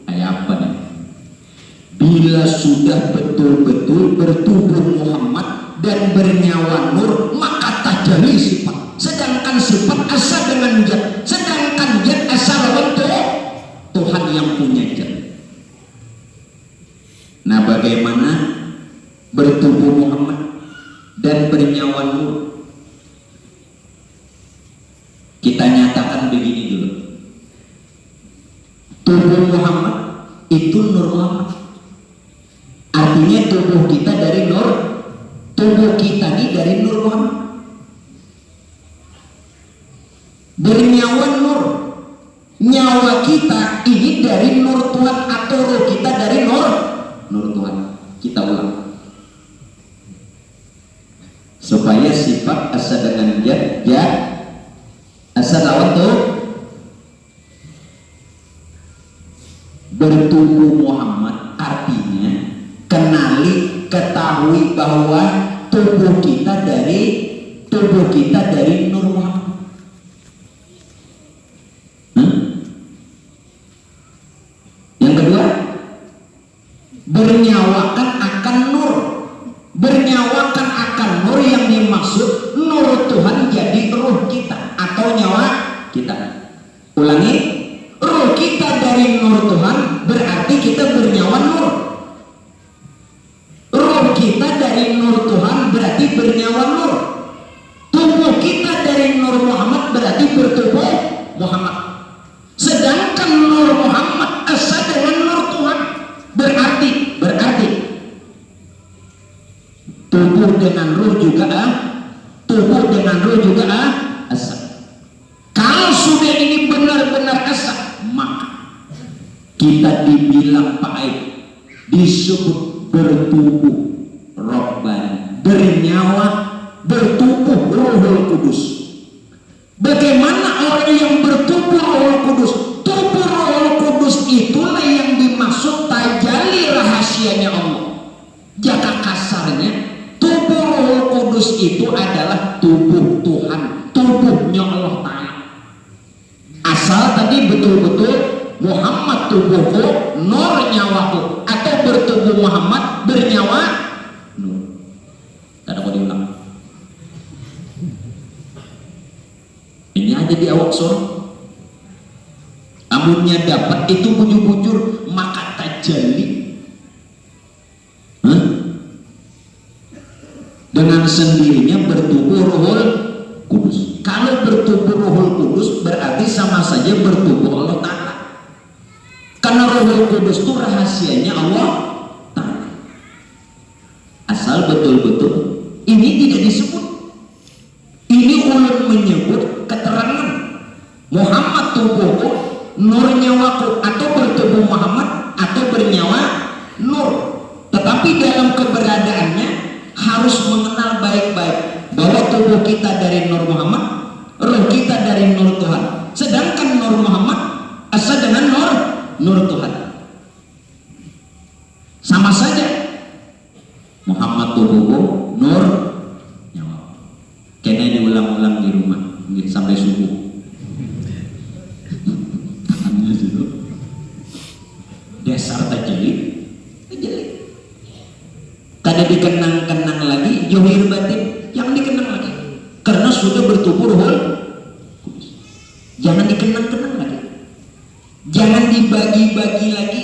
Kayak apa nih? Bila sudah betul-betul bertubuh Muhammad dan bernyawa Nur, maka tajalli sifat. Sedangkan sifat asa dengan zat, sedangkan zat asa lawan Tuhan. bagaimana bertubuh Muhammad dan bernyawa Nur. Kita nyatakan begini dulu. Tubuh Muhammad itu Nur Muhammad. Artinya tubuh kita dari Nur, tubuh kita ini dari Nur Muhammad. Bernyawa Nur, nyawa kita ini dari Nur Tuhan atau roh kita dari Nur Tuhan. Kita ulang supaya sifat asa dengan jad asa lawan tuh bertubuh Muhammad. Artinya kenali, ketahui bahwa tubuh kita dari Nur Muhammad. Yang kedua, bernyawakan akan Nur. Bernyawakan akan Nur yang dimaksud Nur Tuhan jadi ruh kita atau nyawa kita. Ulangi, ruh kita dari Nur Tuhan berarti kita bernyawa Nur. Ruh kita dari Nur Tuhan berarti bernyawa Nur. Tubuh kita dari Nur Muhammad berarti bertubuh Muhammad. Sedangkan Nur Muhammad asa dengan Nur Tuhan berarti tubuh dengan ruh juga asa. Kalau sudah ini benar-benar asa, maka kita dibilang baik, disebut bertubuh Rabbani, bernyawa, bertubuh Ruhul Kudus. Bagaimana orang yang bertubuh Ruhul Kudus? Tubuh Ruhul Kudus itulah yang dimaksud tajalli rahasianya Allah. Jaka kasarnya tubuh Ruhul Kudus itu adalah tubuh Tuhan, tubuhnya Allah Ta'ala. Asal tadi betul-betul Muhammad tubuhku, Nur nyawaku, atau bertubuh Muhammad bernyawa Nur. Tidak mau diulang. Ini aja di awak surah. Amunnya dapat itu bujur-bujur maka tajalli. Dengan sendirinya bertubuh Ruhul Kudus. Kalau bertubuh Ruhul Kudus berarti sama saja bertubuh Allah Ta'ala. Karena Ruhul Kudus itu rahasianya Allah Ta'ala. Asal betul-betul ini tidak disebut. Ini ulun menyebut keterangan Muhammad tubuhku, Nur nyawaku, atau bertubuh Muhammad atau bernyawa Nur. Tetapi dalam keberadaannya harus mengenal baik-baik bahwa tubuh kita dari Nur Muhammad, roh kita dari Nur Tuhan. Sedangkan Nur Muhammad asa dengan Nur Tuhan. Sama saja. Muhammad tubuhku, Nur nyawa. Kena diulang-ulang di rumah sampai subuh. Dasar tajalli. Kada dikenang-kenang lagi johir batin, jangan dikenang lagi karena sudah bertubuh Ruhul Kudus. Jangan dikenang-kenang lagi, jangan dibagi-bagi lagi.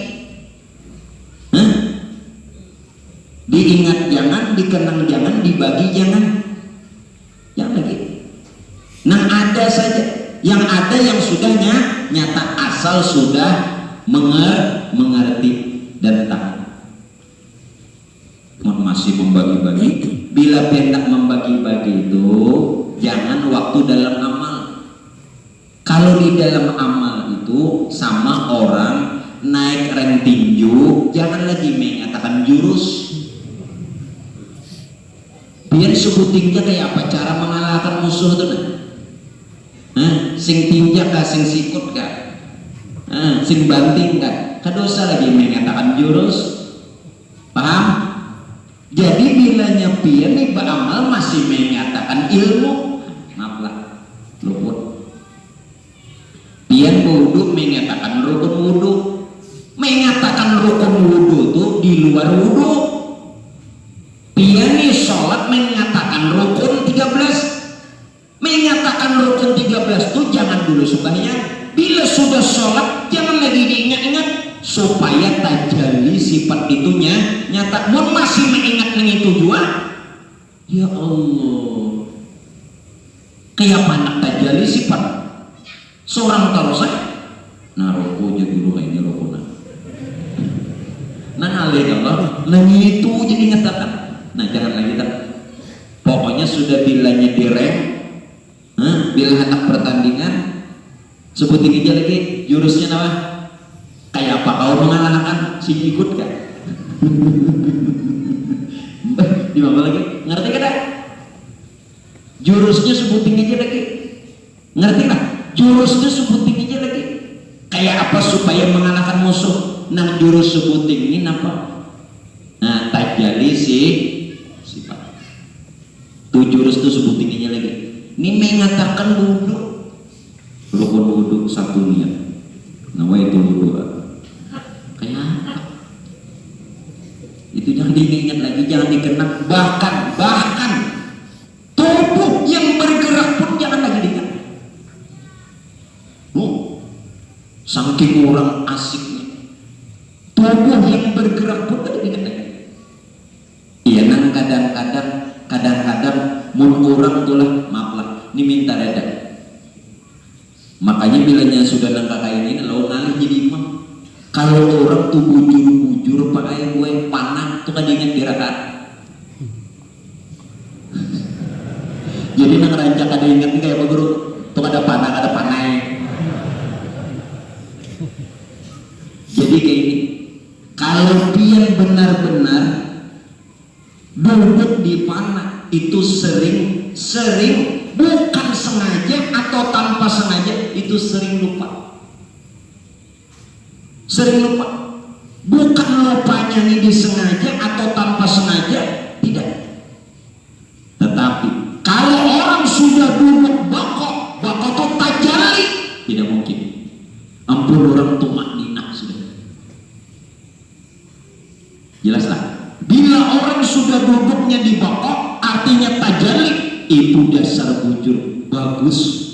Diingat jangan, dikenang jangan, dibagi jangan lagi. Nah ada saja yang ada yang sudah nyata, asal sudah mengerti dan tahu. Masih membagi-bagi. Bila hendak membagi-bagi itu jangan waktu dalam amal. Kalau di dalam amal itu sama orang naik rem tinju, jangan lagi mengatakan jurus. Biar sebut tinja kayak apa cara mengalahkan musuh itu sing tinja kah, sing sikut kah, sing banting kah, kadosa lagi mengatakan jurus. Paham? Jadi bilanya pian nih beramal masih mengatakan ilmu, maaflah luput. Pian wudhu mengatakan rukun wudhu, mengatakan rukun wudhu itu di luar wudhu. Pian nih sholat mengatakan rukun 13, mengatakan rukun 13 itu jangan dulu sembahyang. Bila sudah sholat jangan lagi diingat-ingat supaya tajalli sifat itunya nyata. Mun masih mengingat dengan tujuan, ya Allah, kayak anak tajalli sifat seorang tarusan. Nah rokok jadi dulu ini rokok nah alih Allah lagi itu jadi ngatakan. Nah jangan lagi tak. Pokoknya sudah bilanya direm, bila anak pertandingan sebutin aja lagi jurusnya apa? Kayak apa kau mengalahkan si ikut kan? Di mana lagi? Ngerti kan? Jurusnya sebutin aja lagi. Ngerti lah? Jurusnya sebutin aja lagi. Kayak apa supaya mengalahkan musuh? Nah jurus sebutin ini apa? Nah tajalli sifat. Tuh jurus tuh sebutin aja lagi. Ini mengatakan wudhu. Rukun wudhu satu niat. Nama itu wudhu. Kayak apa? Itu jangan diingat lagi, jangan dikenang. Bahkan tubuh yang bergerak pun jangan lagi diingat. Saking orang asiknya, tubuh yang bergerak pun tidak diingat lagi. Iya, nang kadang-kadang mun orang tulah maaflah, ini minta reda. Makanya bilanya sudah nang kakak ini kalau ngalih jadi imam. Kalau orang tuh bujur pakai gue panah tuh kan diingat gerakan. Jadi nang rancak ada ingat nih kayak apa guru? Tuh ada panah. Jadi kayak ini. Kalau dia benar-benar duduk di panah itu sering bukan sengaja atau tanpa sengaja, itu sering lupa. Bukan lupanya ini disengaja atau tanpa sengaja, tidak. Tetapi kalau orang sudah duduk bokok itu tajalli, tidak mungkin. Ampun orang tumakninah sudah. Jelaslah. Bila orang sudah duduknya di bokok, artinya tajalli, itu dasar bujur. Bagus.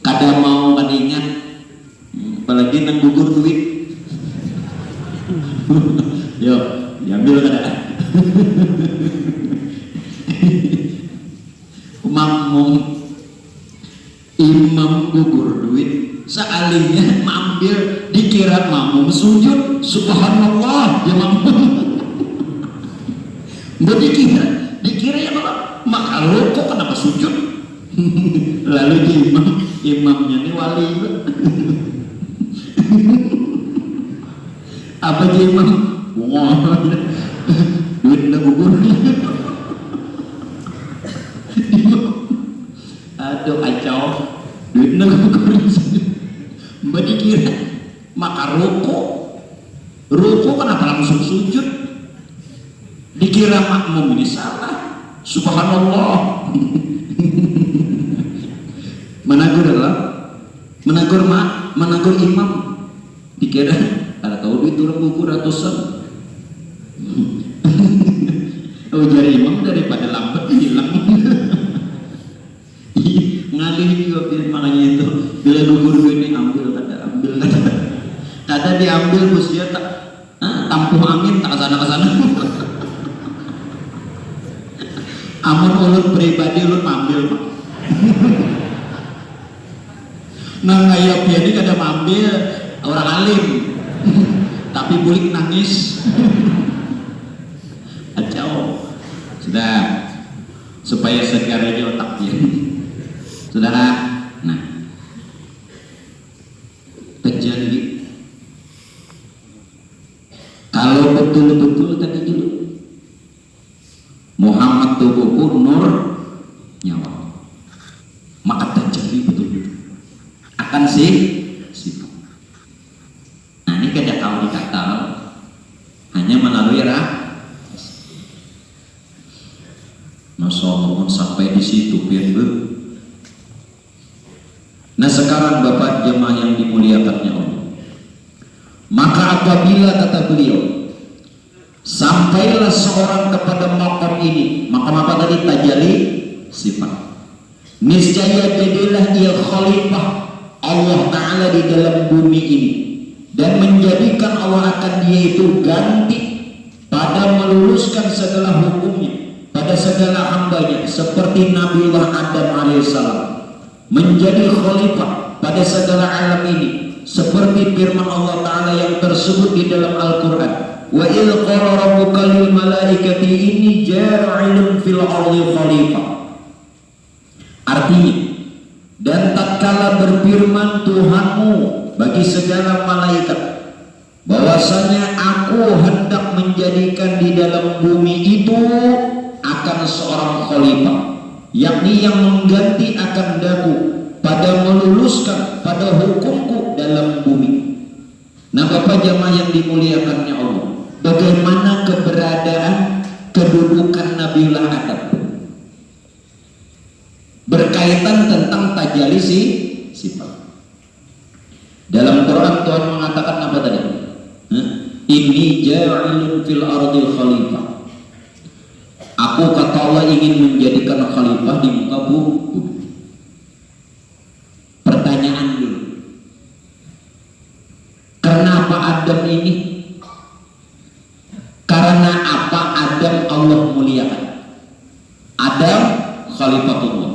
Kada mau kadingan, apalagi nang gugur duit. Yo, diambil kada. Imam gugur duit, sekalinya mengambil dikira makmum sujud, subhanallah ya makmum. Dikira ya Allah, maka lo kok kenapa sujud? Lalu imamnya ini wali. Apa dia imam? Wah, duit udah gugur. Aduh kacau, duit udah gugur. Mbak dikira, maka ruko kenapa langsung sujud? Dikira makmum ini salah. Subhanallah. menagur imam, dikira ada tahu duit turun buku ratusan. Oh jari imam daripada lambat hilang. Ngalih juga makanya itu bila gugur duit ini ambil kata diambil musia tak tampuh angin tak kesana. Amun ulut pribadi ulut ambil pak. Nah kayak dia ini kada ambil orang alim, tapi bulik nangis. Acau, sudah supaya segar aja otaknya, saudara. Nah, tajalli kalau betul-betul tadi dulu Muhammad tubuhku nur nyawa, maka tajalli betul-betul akan sifat. Nah ini kada kau dikata hanya melalui Masya sampai di situ biar. Nah sekarang Bapak jemaah yang dimuliakannya Allah, maka apabila kata beliau sampailah seorang kepada maqam ini, maqam apa tadi? Tajalli sifat. Niscaya jadilah ia khalifah Allah Ta'ala di dalam bumi ini. dan menjadikan Allah akan dia itu ganti pada meluluskan segala hukumnya pada segala hambanya, seperti Nabiullah Adam alaihissalam menjadi khalifah pada segala alam ini, seperti firman Allah Ta'ala yang tersebut di dalam Al-Quran, wa idh qala rabbuka lil malaikati inni ja'ilun fil ardi khalifah. Artinya, dan tatkala berfirman Tuhanmu bagi segala malaikat bahwasanya aku hendak menjadikan di dalam bumi itu akan seorang khalifah, yakni yang mengganti akan daku pada meluluskan pada hukumku dalam bumi. Nah, Bapak jamaah yang dimuliakannya Allah, bagaimana keberadaan kedudukan Nabiullah Adam berkaitan tentang tajalli sifat. Dalam Quran Tuhan mengatakan apa tadi? Inni ja'ilun fil ardi khalifah. Aku kata Allah ingin menjadikan khalifah di muka bumi. Pertanyaan dulu, kenapa Adam ini? Karena apa Adam Allah muliakan? Adam khalifatullah.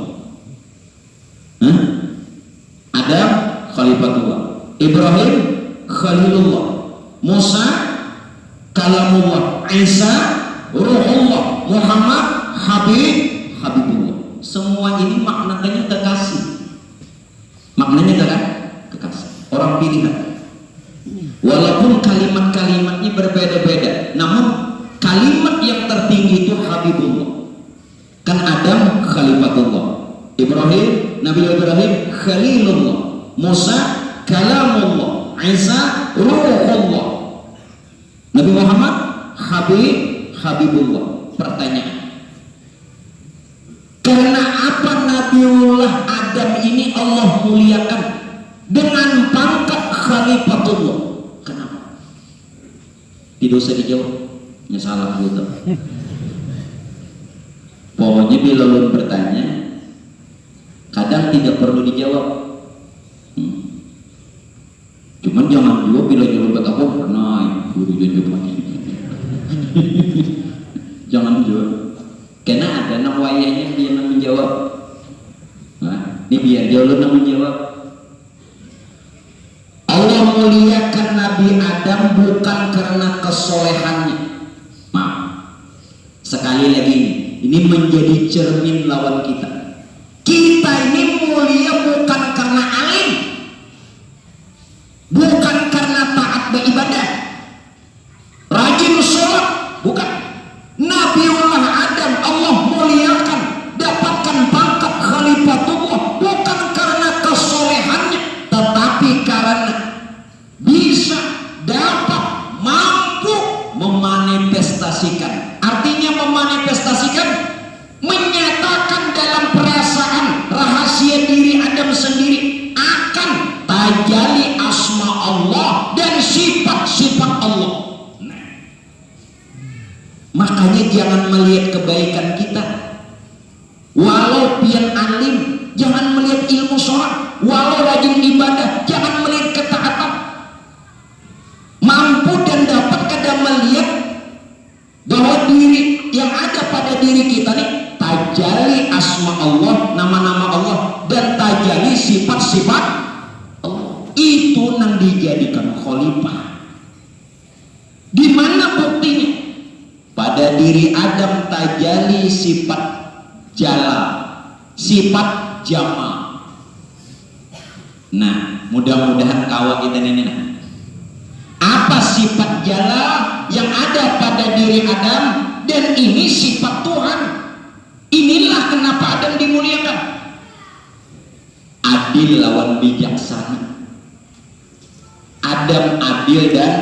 Adam khalifatullah, Ibrahim khalilullah, Musa kalamullah, Isa ruhullah, Muhammad habibullah. Semua ini maknanya kekasih. Maknanya kekasih, orang pilihan. Walaupun kalimat-kalimatnya berbeda-beda, namun kalimat yang tertinggi itu habibullah. Kan Adam khalifatullah, Ibrahim, Nabi Ibrahim khalilullah, Musa kalamullah, Isa ruhullah, Nabi Muhammad habibullah. Pertanyaan, karena apa Nabiullah Adam ini Allah muliakan dengan pangkat khalifatullah? Kenapa? Tidak usah dijawab, ya salah gitu. Pokoknya bila lu bertanya, kadang tidak perlu dijawab. Cuman jangan juga bila jawab aku pernah guru jawab. Jangan jawab. Karena ada nak wayahnya dia nak menjawab. Nah, ini biar jauh nak menjawab. Allah muliakan Nabi Adam bukan karena kesolehannya. Maaf. Sekali lagi ini menjadi cermin lawan kita. Kita ini mulia bukan karena alim, bukan karena taat beribadah, rajin sholat, bukan. Nabiullah Adam Allah muliakan, dapatkan pangkat khalifatullah bukan karena kesolehannya, tetapi karena bisa dapat mampu memanifestasikan. Artinya memanifestasikan, menyatakan dalam perasaan rahasia diri Adam sendiri akan tajalli asma Allah dan sifat-sifat Allah. Nah, makanya jangan melihat kebaikan kita walau pian alim, jangan melihat ilmu sholat walau rajin ibadah, jangan melihat ketaatan. Mampu dan dapat kadang melihat bahwa diri yang ada pada diri kita nih tajalli asma Allah, nama-nama Allah, dan tajalli sifat-sifat Allah. Itu yang dijadikan khalifah. Di mana buktinya? Pada diri Adam tajalli sifat jala, sifat jama. Nah, mudah-mudahan kawan kita ini. Apa sifat jala yang ada pada diri Adam, dan ini sifat Tuhan. Inilah kenapa Adam dimuliakan. Adil lawan bijaksana. Adam adil dan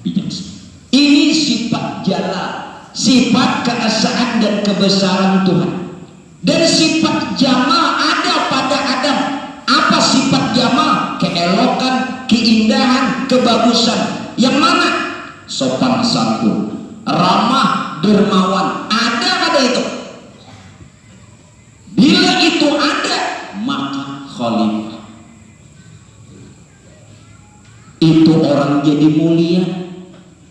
bijaksana. Ini sifat jala, sifat keesaan dan kebesaran Tuhan. Dan sifat jama ada pada Adam. Apa sifat jama? Keelokan, keindahan, kebagusan. Yang mana? Sopan santun, ramah, dermawan. Ada itu. Bila itu ada, maka khalifah itu orang orang jadi mulia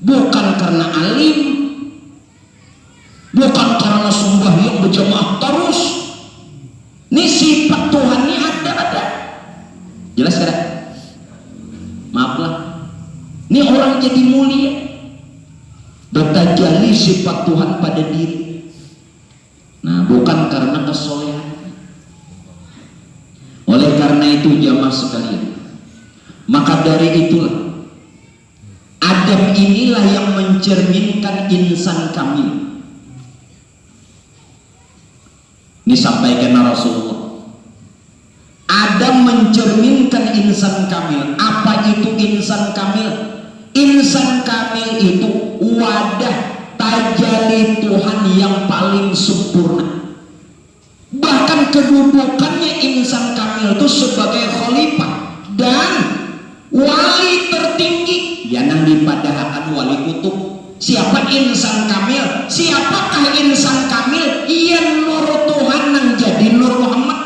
bukan karena alim, bukan karena sembahyang berjamaah terus. Ini sifat Tuhan ini ada. Jelas kada? Maaflah. Ini orang jadi mulia bertajali sifat Tuhan pada diri. Nah, bukan karena kesolehan. Oleh karena itu jamaah sekalian, maka dari itulah adab inilah yang mencerminkan insan kamil. Ini sampaikan Rasulullah. Adab mencerminkan insan kamil. Apa itu insan kamil? Insan kamil itu wadah tajalli Tuhan yang paling sempurna. Bahkan kedudukannya insan kamil itu sebagai khalifah dan wali tertinggi. Yang dipadahakan wali kutub. Siapa insan kamil? Siapakah insan kamil? Ia nur Tuhan yang jadi nur Muhammad.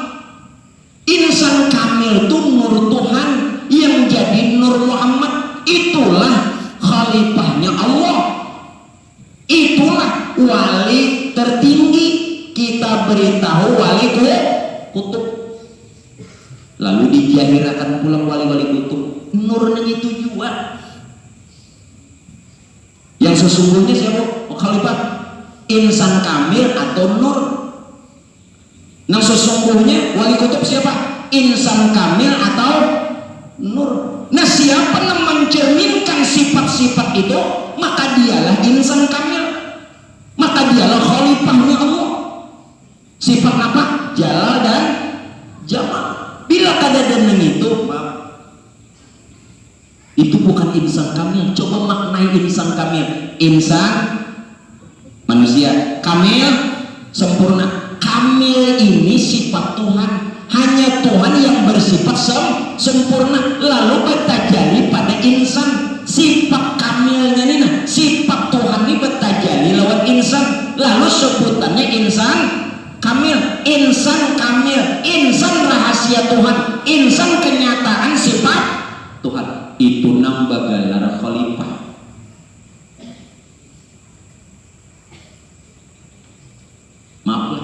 Insan kamil itu nur Tuhan yang jadi nur Muhammad. Itulah khalifahnya Allah. Itulah wali tertinggi. Kita beritahu wali kutub. Lalu dijahirakan pulang wali-wali kutub. Nurnya itu juga. Yang sesungguhnya siapa? Khalifah insan kamil atau nur. Nah sesungguhnya wali kutub siapa? Insan kamil atau nur. Nah siapa yang mencerminkan sifat-sifat itu, maka dialah insan kamil, maka dialah khalifahnya Allah. Sifat apa? Jalal dan jamal. Bila kadang-kadang itu, itu bukan insan kamil. Coba maknai insan kamil. Insan manusia, kamil sempurna. Kamil ini sifat Tuhan. Hanya Tuhan yang bersifat sempurna. Lalu bertajali pada insan. Sifat kamilnya ini, nah, sifat Tuhan ini bertajali lewat insan. Lalu sebutannya insan kamil, insan kamil, insan rahasia Tuhan, insan kenyataan sifat Tuhan. Itu nambah gelar khalifah. Maaf ya.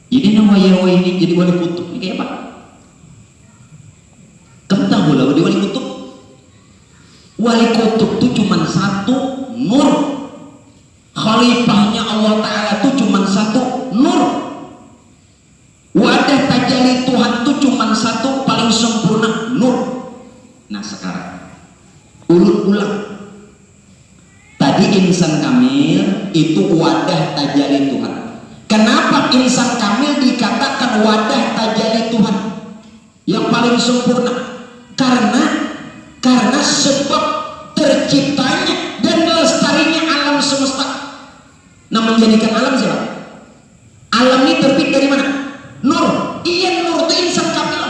Jadi nama Yahweh ini jadi wali kutub ini kayak apa? Kamu tahu lah di wali kutub. Wali kutub itu cuma satu, nur. Khalifahnya Allah Ta'ala itu cuma satu, nur. Wadah tajalli Tuhan itu cuma satu, paling sempurna, nur. Nah sekarang ulang. Tadi insan kamil itu wadah tajalli Tuhan. Kenapa insan kamil dikatakan wadah tajalli Tuhan yang paling sempurna? Karena sebab terciptanya dan lestarinya alam semesta. Nah menjadikan alam siapa? Alam ini terbit dari mana? Nur. Iya, nur itu insan kamil.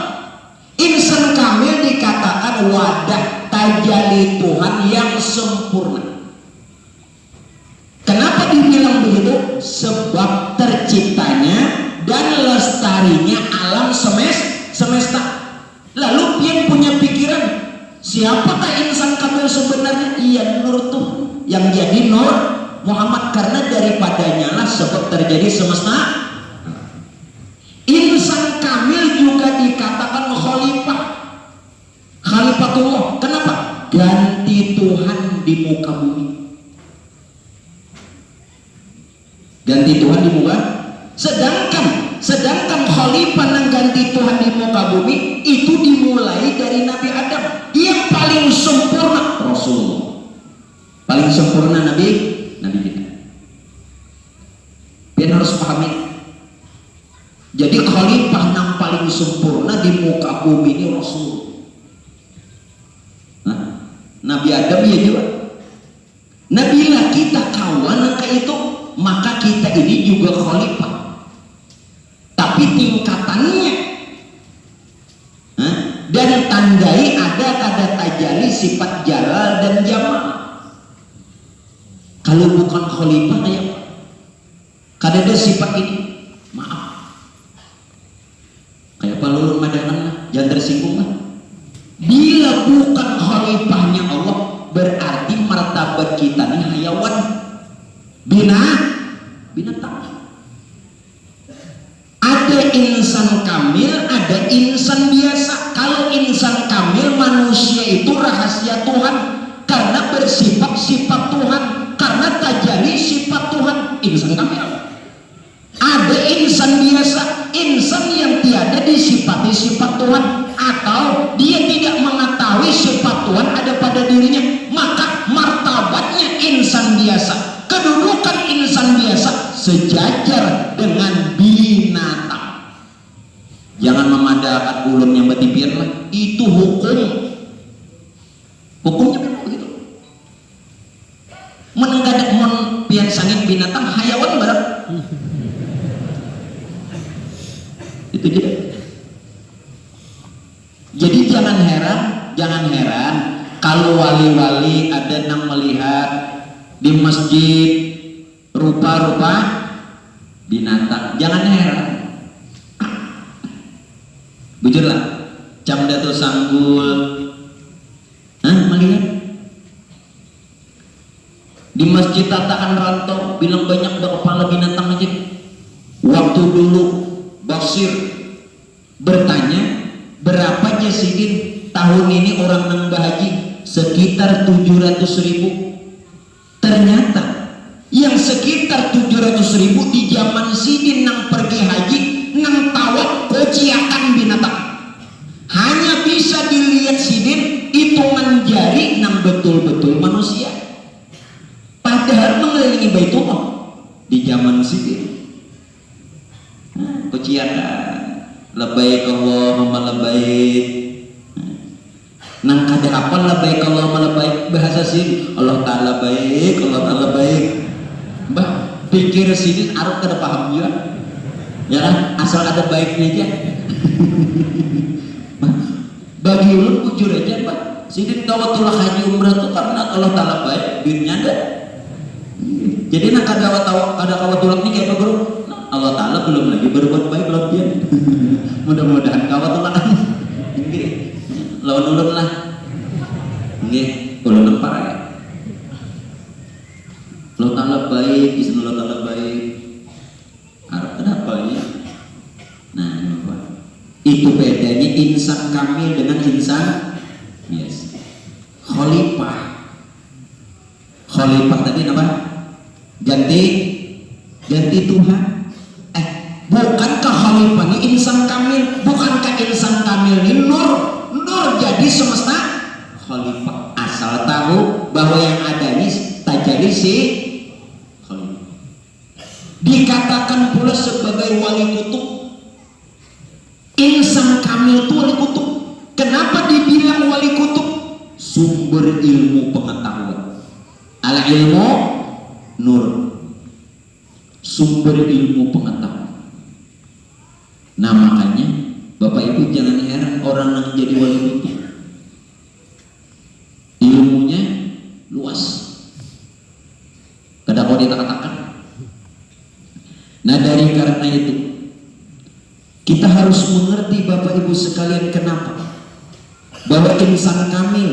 Insan kamil dikatakan wadah tajalli Tuhan yang sempurna. Kenapa dibilang begitu? Sebab terciptanya dan lestarinya alam semesta. Lalu dia punya pikiran, siapakah insan kamil sebenarnya? Iya, nur tuh yang jadi nur Muhammad, karena daripadanya lah sebab terjadi semesta. Insan kamil juga dikatakan khalifah, khalifatullah. Kenapa? Ganti Tuhan di muka bumi. Ganti Tuhan di muka. Sedangkan khalifah yang ganti Tuhan di muka bumi itu dimulai dari Nabi Adam yang paling sempurna, Rasulullah. Paling sempurna Nabi kita. Dia harus pahami. Jadi khalifah yang paling sempurna di muka bumi ini Rasul. Nah, Nabi Adam ya juga. Nah bila kita kawan kayak itu, maka kita ini juga khalifah. Tapi tingkatannya dan tandai ada tanda tajalli sifat jalal dan jamal. Kalau bukan khalifah ya kadada sifat ini, maaf, kayak palulun madahan lah, jangan tersinggung lah. Bila bukan khalifahnya Allah, berarti martabat kita ini hayawan, binatang. Ada insan kamil, ada insan biasa. Kalau insan kamil, manusia itu rahasia Tuhan karena bersifat sifat Tuhan, karena tajali sifat Tuhan. Insan kamil. Ada insan biasa, insan yang tiada disifati sifat Tuhan, atau dia tidak mengetahui sifat Tuhan ada pada dirinya, maka martabatnya insan biasa, kedudukan insan biasa sejajar dengan binatang. Jangan memandangkan ulun yang betipian lah, itu hukumnya memang begitu. Menenggadak pian sangit binatang hayawan barang itu juga. Jadi jangan heran kalau wali-wali ada yang melihat di masjid rupa-rupa binatang. Jangan heran. Bujurlah, jam dato sanggul, melihat di masjid tatakan rantau, bilang banyak kepala binatang aja. Waktu dulu Basir bertanya, berapa jasidin tahun ini orang nang bahaji? Sekitar 700.000. Ternyata yang sekitar 700.000 di zaman sidin nang pergi haji, nang tawaf kociakan binatang. Hanya bisa dilihat sidin hitungan jari nang betul-betul manusia. Padahal mengelilingi Baitullah di zaman sidin. Kociakan, labbaik Allahumma labbaik. Nang kada apa labbaik Allahumma labbaik bahasa sini Allah Ta'ala baik, Allah Ta'ala baik. Mbah, pikir sini arep kada paham juga. Ya kan? Asal ada baiknya aja. Bagi ulun jujur aja, Mbak. Sidin kawatul haji umrah itu karena Allah Ta'ala baik, duitnya ada. Jadi nak kada kawatul ini kayak apa, Bro? Allah Ta'ala belum lagi berbuat baik belum dia. Mudah-mudahan kawatul nggih. Lawan ulun lah. Nggih, ulun lempar ya. Allah Ta'ala baik, Isna Allah Ta'ala baik. Arep kenapa ya? Nah, apa? Itu bedanya insan kamil dengan insan biasa. Khalifah. Khalifah tadi apa? Ganti Tuhan. Bukankah khalifah ini insan kamil? Bukankah insan kamil ini nur jadi semesta khalifah? Asal tahu bahwa yang ada ini tajali si khalifah. Dikatakan pula sebagai wali kutub. Insan kamil itu wali kutub. Kenapa dibilang wali kutub? Sumber ilmu pengetahuan. Al ilmu nur. Sumber ilmu pengetahuan. Nah makanya Bapak Ibu jangan heran orang yang jadi wali kutub, ilmunya luas, kada kau dikatakan. Nah dari karena itu kita harus mengerti Bapak Ibu sekalian kenapa bahwa insan kamil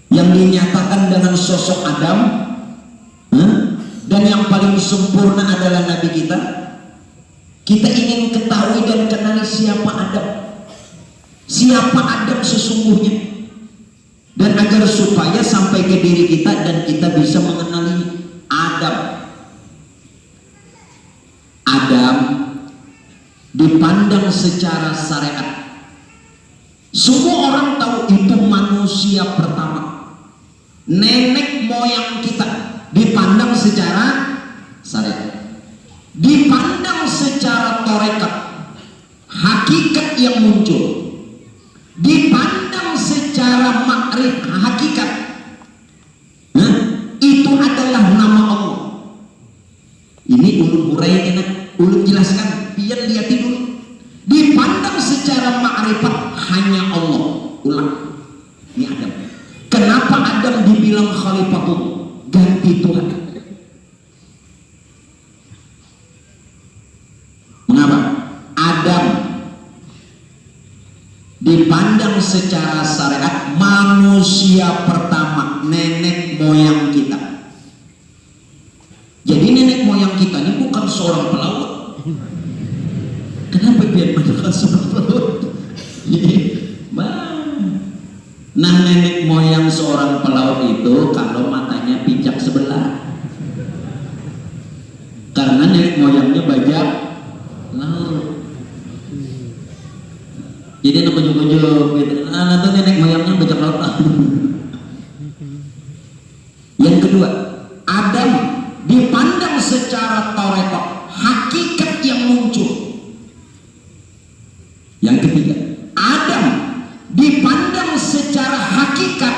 yang dinyatakan dengan sosok Adam dan yang paling sempurna adalah Nabi kita. Kita ingin ketahui dan kenali siapa Adam, siapa Adam sesungguhnya, dan agar supaya sampai ke diri kita dan kita bisa mengenali Adam. Adam dipandang secara syariat, semua orang tahu itu manusia pertama, nenek moyang kita dipandang secara syariat. Dipandang secara torekat, hakikat yang muncul, dipandang secara makrif hakikat, itu adalah nama Allah. Ini ulun hurai enak, ulun jelaskan, biar lihat dulu. Dipandang secara makrifat hanya Allah. Ulang, ini Adam. Kenapa Adam dibilang khalifatullah, ganti Tuhan? Mengapa? Adam dipandang secara syariat manusia pertama, nenek moyang kita. Jadi nenek moyang kita ini bukan seorang pelaut. Kenapa biar bukan seorang pelaut? Nah, nenek moyang seorang pelaut itu kalau matanya pijak sebelah, karena nenek moyangnya bajak laut. Jadi anak ujuk-ujuk gitu, tuh nenek moyangnya bajak laut. Yang kedua, Adam dipandang secara tarekat, hakikat yang muncul. Yang ketiga, Adam dipandang secara hakikat,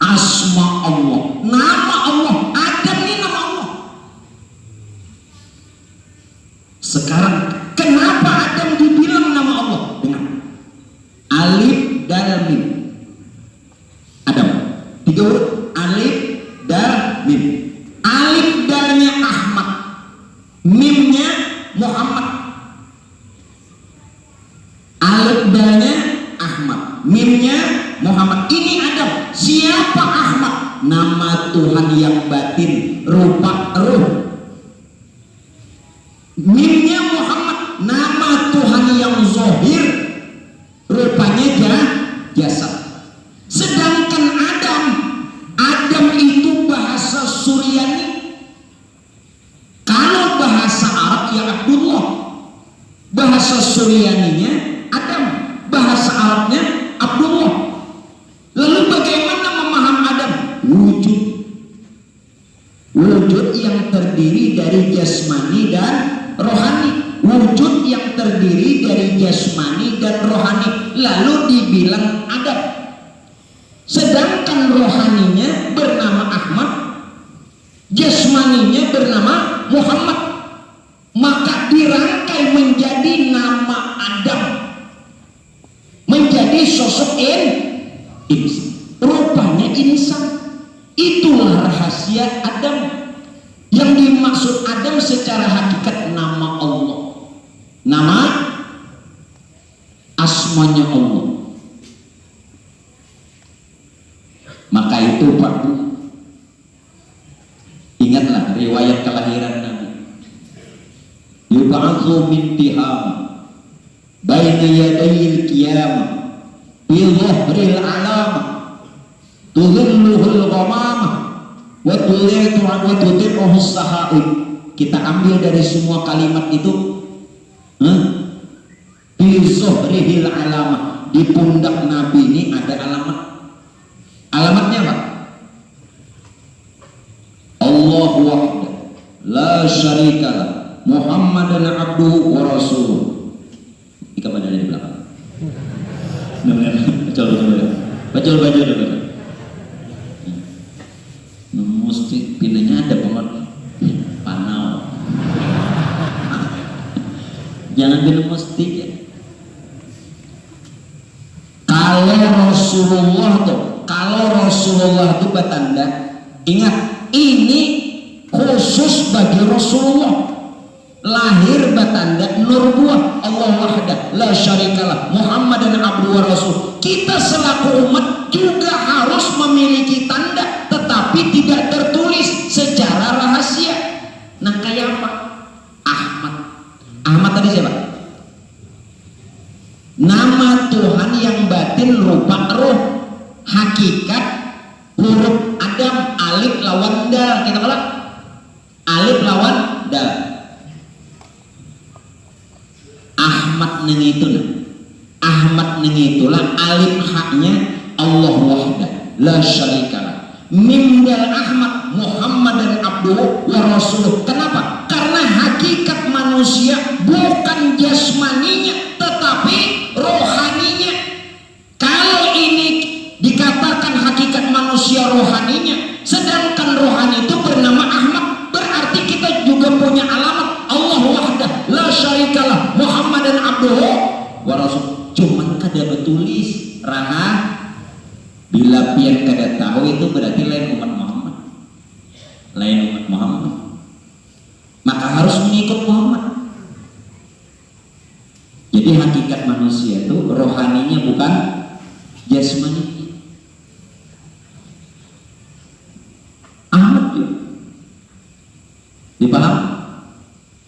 asma Allah, nama Allah. Adam ini nama Allah. Sekarang kenapa Adam dibilang nama Allah? Dengan alif dan mim. Adam 3 huruf, alif dan mim. Alif dalnya Ahmad, mimnya Muhammad. Alif dalnya Ahmad, mimnya Muhammad. Ini Adam. Siapa Ahmad? Nama Tuhan yang batin, rupa ruh. Mimnya Muhammad, nama Tuhan yang zahir, rupanya jasad. Sedangkan Adam itu bahasa Suryani. Kalau bahasa Arab ya Abdullah, bahasa Suryaninya Adam, bahasa Arabnya Abdullah. Lalu bagaimana memaham Adam? Wujud yang terdiri dari jasmani dan rohani. Wujud yang terdiri dari jasmani dan rohani, lalu dibilang Adam. Sedangkan rohaninya bernama Ahmad, jasmaninya bernama Muhammad. Maka dirangkai menjadi nama Adam, menjadi sosok insan. Rupanya insan. Itulah rahasia Adam. Yang dimaksud Adam secara hakikat nama Allah, nama asmanya Allah. Maka itu Pak Bu, ingatlah riwayat kelahiran Nabi. Yub'atsu min tiham baina yadayil qiyamah bi dhahril alamah tudhilluhul ghamamah wa tudhiruhu sahaib. Kita ambil dari semua kalimat itu, bi dhahril alamah, di pundak Nabi ini ada alamat. Alamatnya apa? Allahu wahdah la syarikalah Muhammadan abduhu wa rasuluh. Ika pada di belakang. Benar. Betul. Mesti pinanya ada banget panau. Jangan bilang mesti ya. Kalau Rasulullah itu bertanda, ingat ini khusus bagi Rasulullah. Lahir bertanda nubuwah, Allah wahdah la syarikalah Muhammadan abduhu wa rasul. Kita selaku umat juga harus memiliki tanda, tetapi tidak tertulis secara rahasia. Nah, kayak apa? Ahmad tadi siapa? Nama Tuhan yang batin, rupa ruh, hakikat huruf Adam, alif lawan dal. Kita bilang alif lawan dal. Ahmad itulah alif haknya Allah wahdah la syarikalah, mim dal Ahmad Muhammadan abduhu wa rasuluh. Kenapa? Karena hakikat manusia bukan jasmaninya tetapi rohaninya. Kalau ini dikatakan hakikat manusia rohaninya, sedangkan rohani itu bernama Ahmad, berarti kita juga punya alamat Allah wahdah la syarikalah Muhammadan abduhu wa rasul. Cuman kada betulis rahah. Bila pian kada tahu itu berarti lain umat Muhammad. Maka harus mengikut Muhammad. Jadi hakikat manusia itu rohaninya bukan jasmani. Ahmad ya. Dipaham?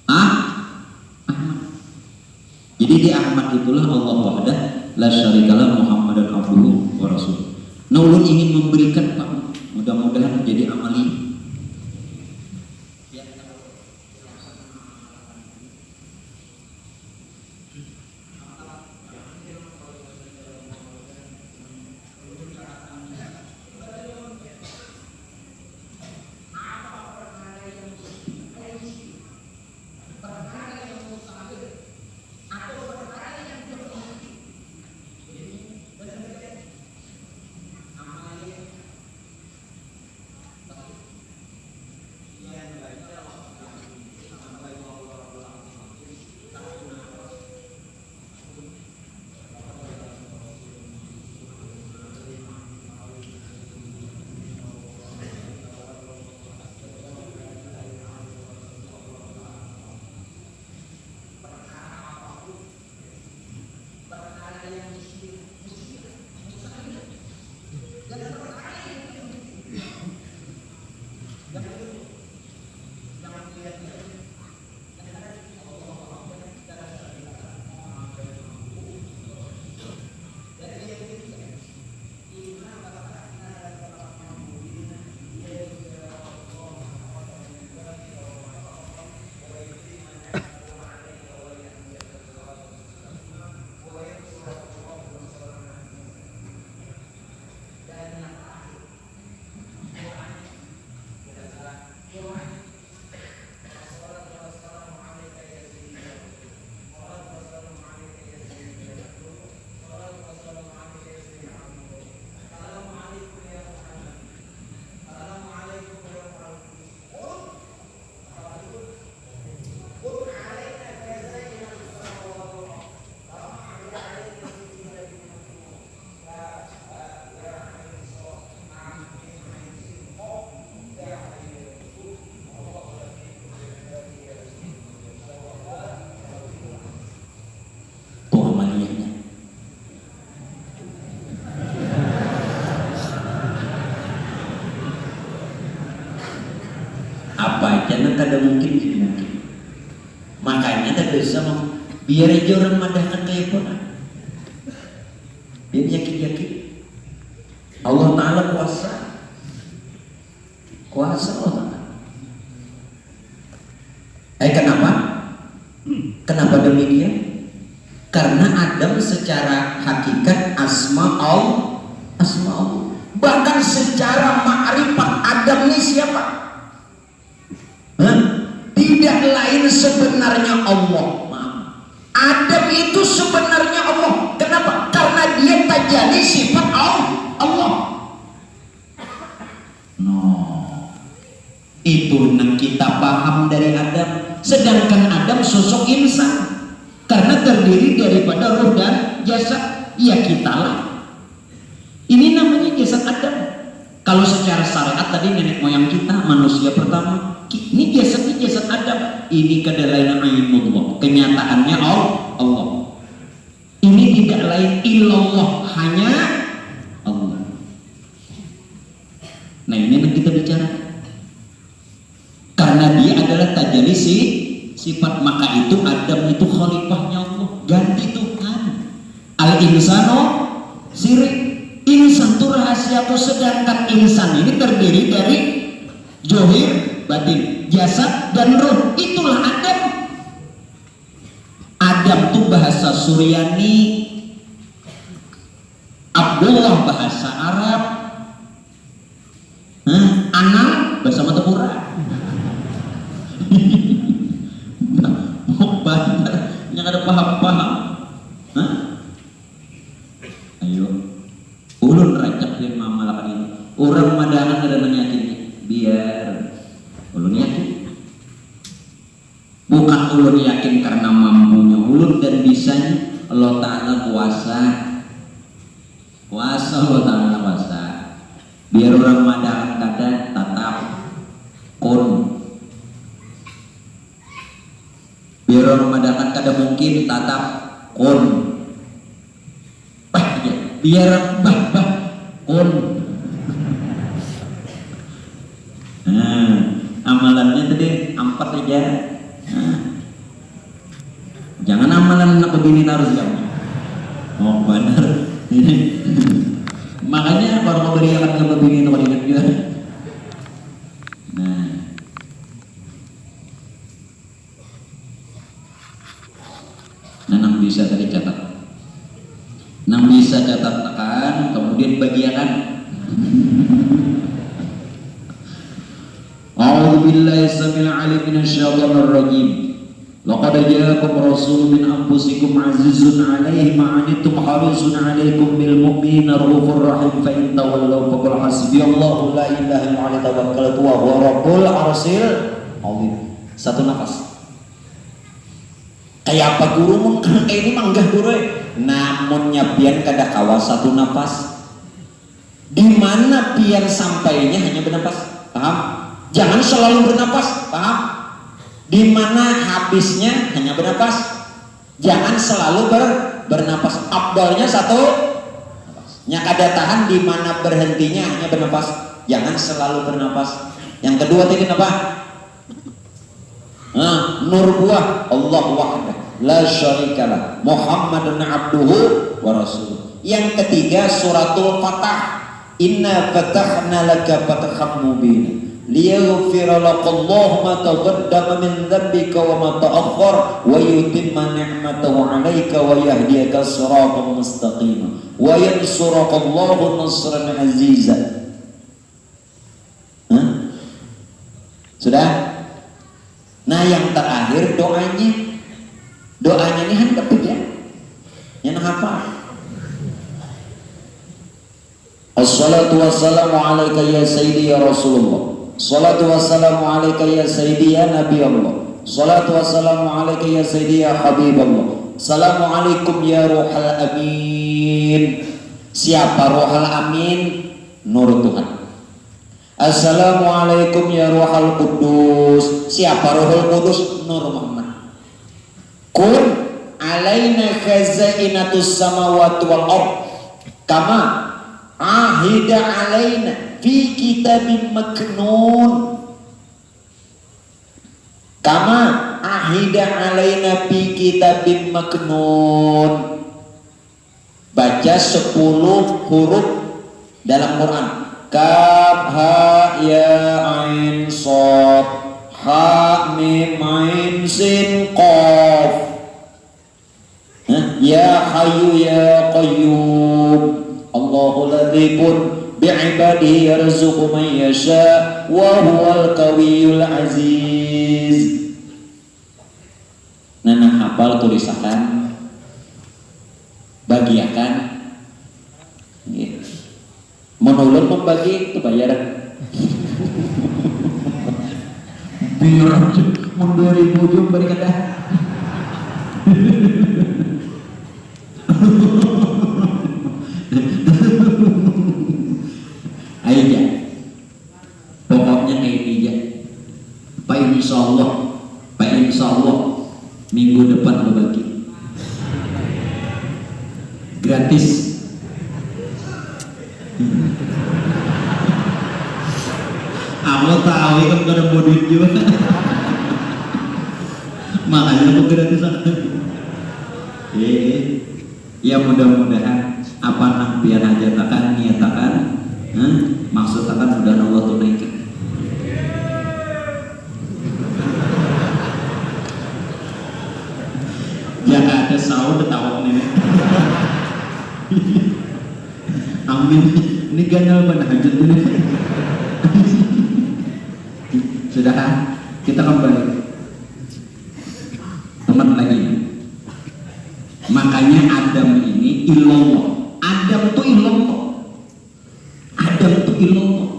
Ahmad. Jadi di Ahmad itulah Allah wahdah la syarikalah Muhammadan abduhu wa rasuluh. Nah, ulun ingin memberikan Pak, mudah-mudahan menjadi amali. Jangan kada mungkin. Makanya ada dosa biar aja orang madahkan teleponan, biar yakin Allah Ta'ala kuasa Allah Ta'ala. Kenapa demikian? Karena Adam secara hakikat asma Allah, bahkan secara ma'rifat Adam ini siapa? Tidak lain sebenarnya Allah. Adam itu sebenarnya Allah. Kenapa? Karena dia tajali sifat Allah. Itu yang kita paham dari Adam. Sedangkan Adam sosok insan, karena terdiri daripada roh dan jasad. Ya kita lah. Ini namanya jasad Adam. Kalau secara syariat tadi nenek moyang kita manusia pertama. Ini jasad Adam. Ini kedalain ilmu, kenyataannya Allah. Ini tidak lain illallah, hanya Allah. Nah, ini yang kita bicara. Karena dia adalah tajalli sifat, maka itu Adam itu khalifahnya Allah, ganti Tuhan. Al-insano sirik, insan itu rahasiaku, sedangkan insan ini terdiri dari johir, batin, jasad dan roh. Itulah Adam. Adam tuh bahasa Suryani, Abdullah bahasa Arab, Anang bahasa Matapura. Mau bantar yang ada paham-paham. Ayo ulun racak dan mamalakan ini. Orang madangan ada menyakinnya, biar ulun yakin. Bukan ulun yakin karena mampunya ulun dan bisanya. Allah Ta'ala kuasa Allah Ta'ala kuasa. Biar orang madangan kata tatap kun, biar orang madangan kada mungkin tatap kun. biar bah kun. Nah, amalannya tadi 4 aja. Nah, jangan amalan anak begini harus kamu. Oh benar. Makanya kalau mau beri akan ke begini nomor ingat juga. Nah, nang bisa tadi catat. Nang bisa catatkan, kemudian bagiakan. A'udzubillahi samil alim minasyaitonir rajim. Laqad ja'akum rasulun min anfusikum 'azizun 'alaihi ma 'anittum harisun 'alaikum bil mu'minina raufur rahim fa in tawallaw faqul hasbiyallahu la ilaha illa huwa tawakkaltu wa huwa rabbul arsyil 'azim. Satu nafas. Kayak apa guru mun ini manggah guru namun nyapian kada kawas satu nafas. Di mana pian sampainya hanya bernapas, paham? Jangan selalu bernapas, paham? Di mana habisnya hanya bernapas, jangan selalu bernapas. Abdalnya satu napas. Nya kada tahan di mana berhentinya hanya bernapas, jangan selalu bernapas. Yang kedua tadi apa? Nur buah Allah wahdah la syarikalah Muhammadun abduhu wa rasuluh. Yang ketiga suratul Fatah, inna fatahna laka fathan mubina liyaghfira lakallahu ma taqaddama min dhanbika wa ma ta'akhkhar wa yutimma ni'matahu 'alaika wa yahdiyaka siratan mustaqima wa yansurukallahu nasran 'aziza. Sudah? Nah yang terakhir doanya ini hendak ya yang apa? Assalatu wassalamu alaika ya sayyidi ya Rasulullah, salatu wassalamu alaika ya sayyidi ya Nabi Allah, salatu wassalamu alaika ya sayyidi ya Habib Allah, assalamualaikum ya ruhal amin. Siapa ruhal amin? Nur Tuhan. Assalamualaikum ya ruhal kudus. Siapa ruhul kudus? Nur Muhammad. Kun alaina khazainatus samawati wal ard kama ahida alaina fi kitabim maknun. Kama ahida alaina fi kitabim maknun. Baca 10 huruf dalam Quran. Kaf ha ya ain shad ha mim ain sin qaf. Ya hayyu ya qayyum Allahu latifun bi'ibadihi yarzuqu man yasha wa huwal qawiyyul aziz. Nana hafal tulisakan, bagiakan. Menulun membagi itu bayaran. Biar mundur ujung berikan dah. Ayo ya, pokoknya kayak ini ya. Pak Insya Allah minggu depan berbagi gratis. Allah tahu kan gak ada duit juga. Makanya aku gratisan. Ya mudah-mudahan apa nang biar hajatakan niatakan maksud akan mudah Allah tunaikan. Jangan ada sahur ketawa nenek. Amin. Ini ganal pada hajat dulu. Sudah kita kembali teman lagi. Makanya Adam ini illallah. Adam itu illallah. Adam itu illallah.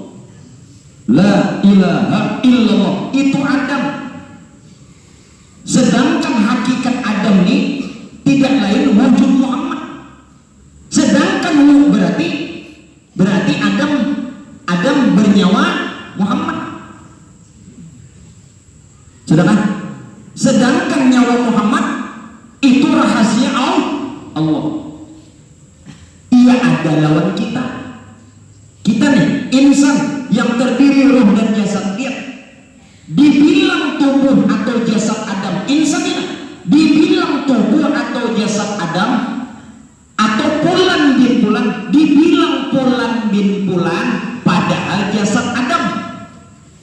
La ilaha illallah itu Adam. Sedangkan hakikat Adam ini tidak lain wujud Muhammad. Sedangkan berarti Adam bernyawa Muhammad. Sedangkan nyawa Muhammad itu rahasia Allah. Ia ada ada lawan kita. Kita nih insan yang terdiri roh dan jasad dia. Dibilang tubuh atau jasad Adam, insan ini dibilang tubuh atau jasad Adam, atau Fulan bin Fulan, dibilang Fulan bin Fulan, padahal jasad Adam.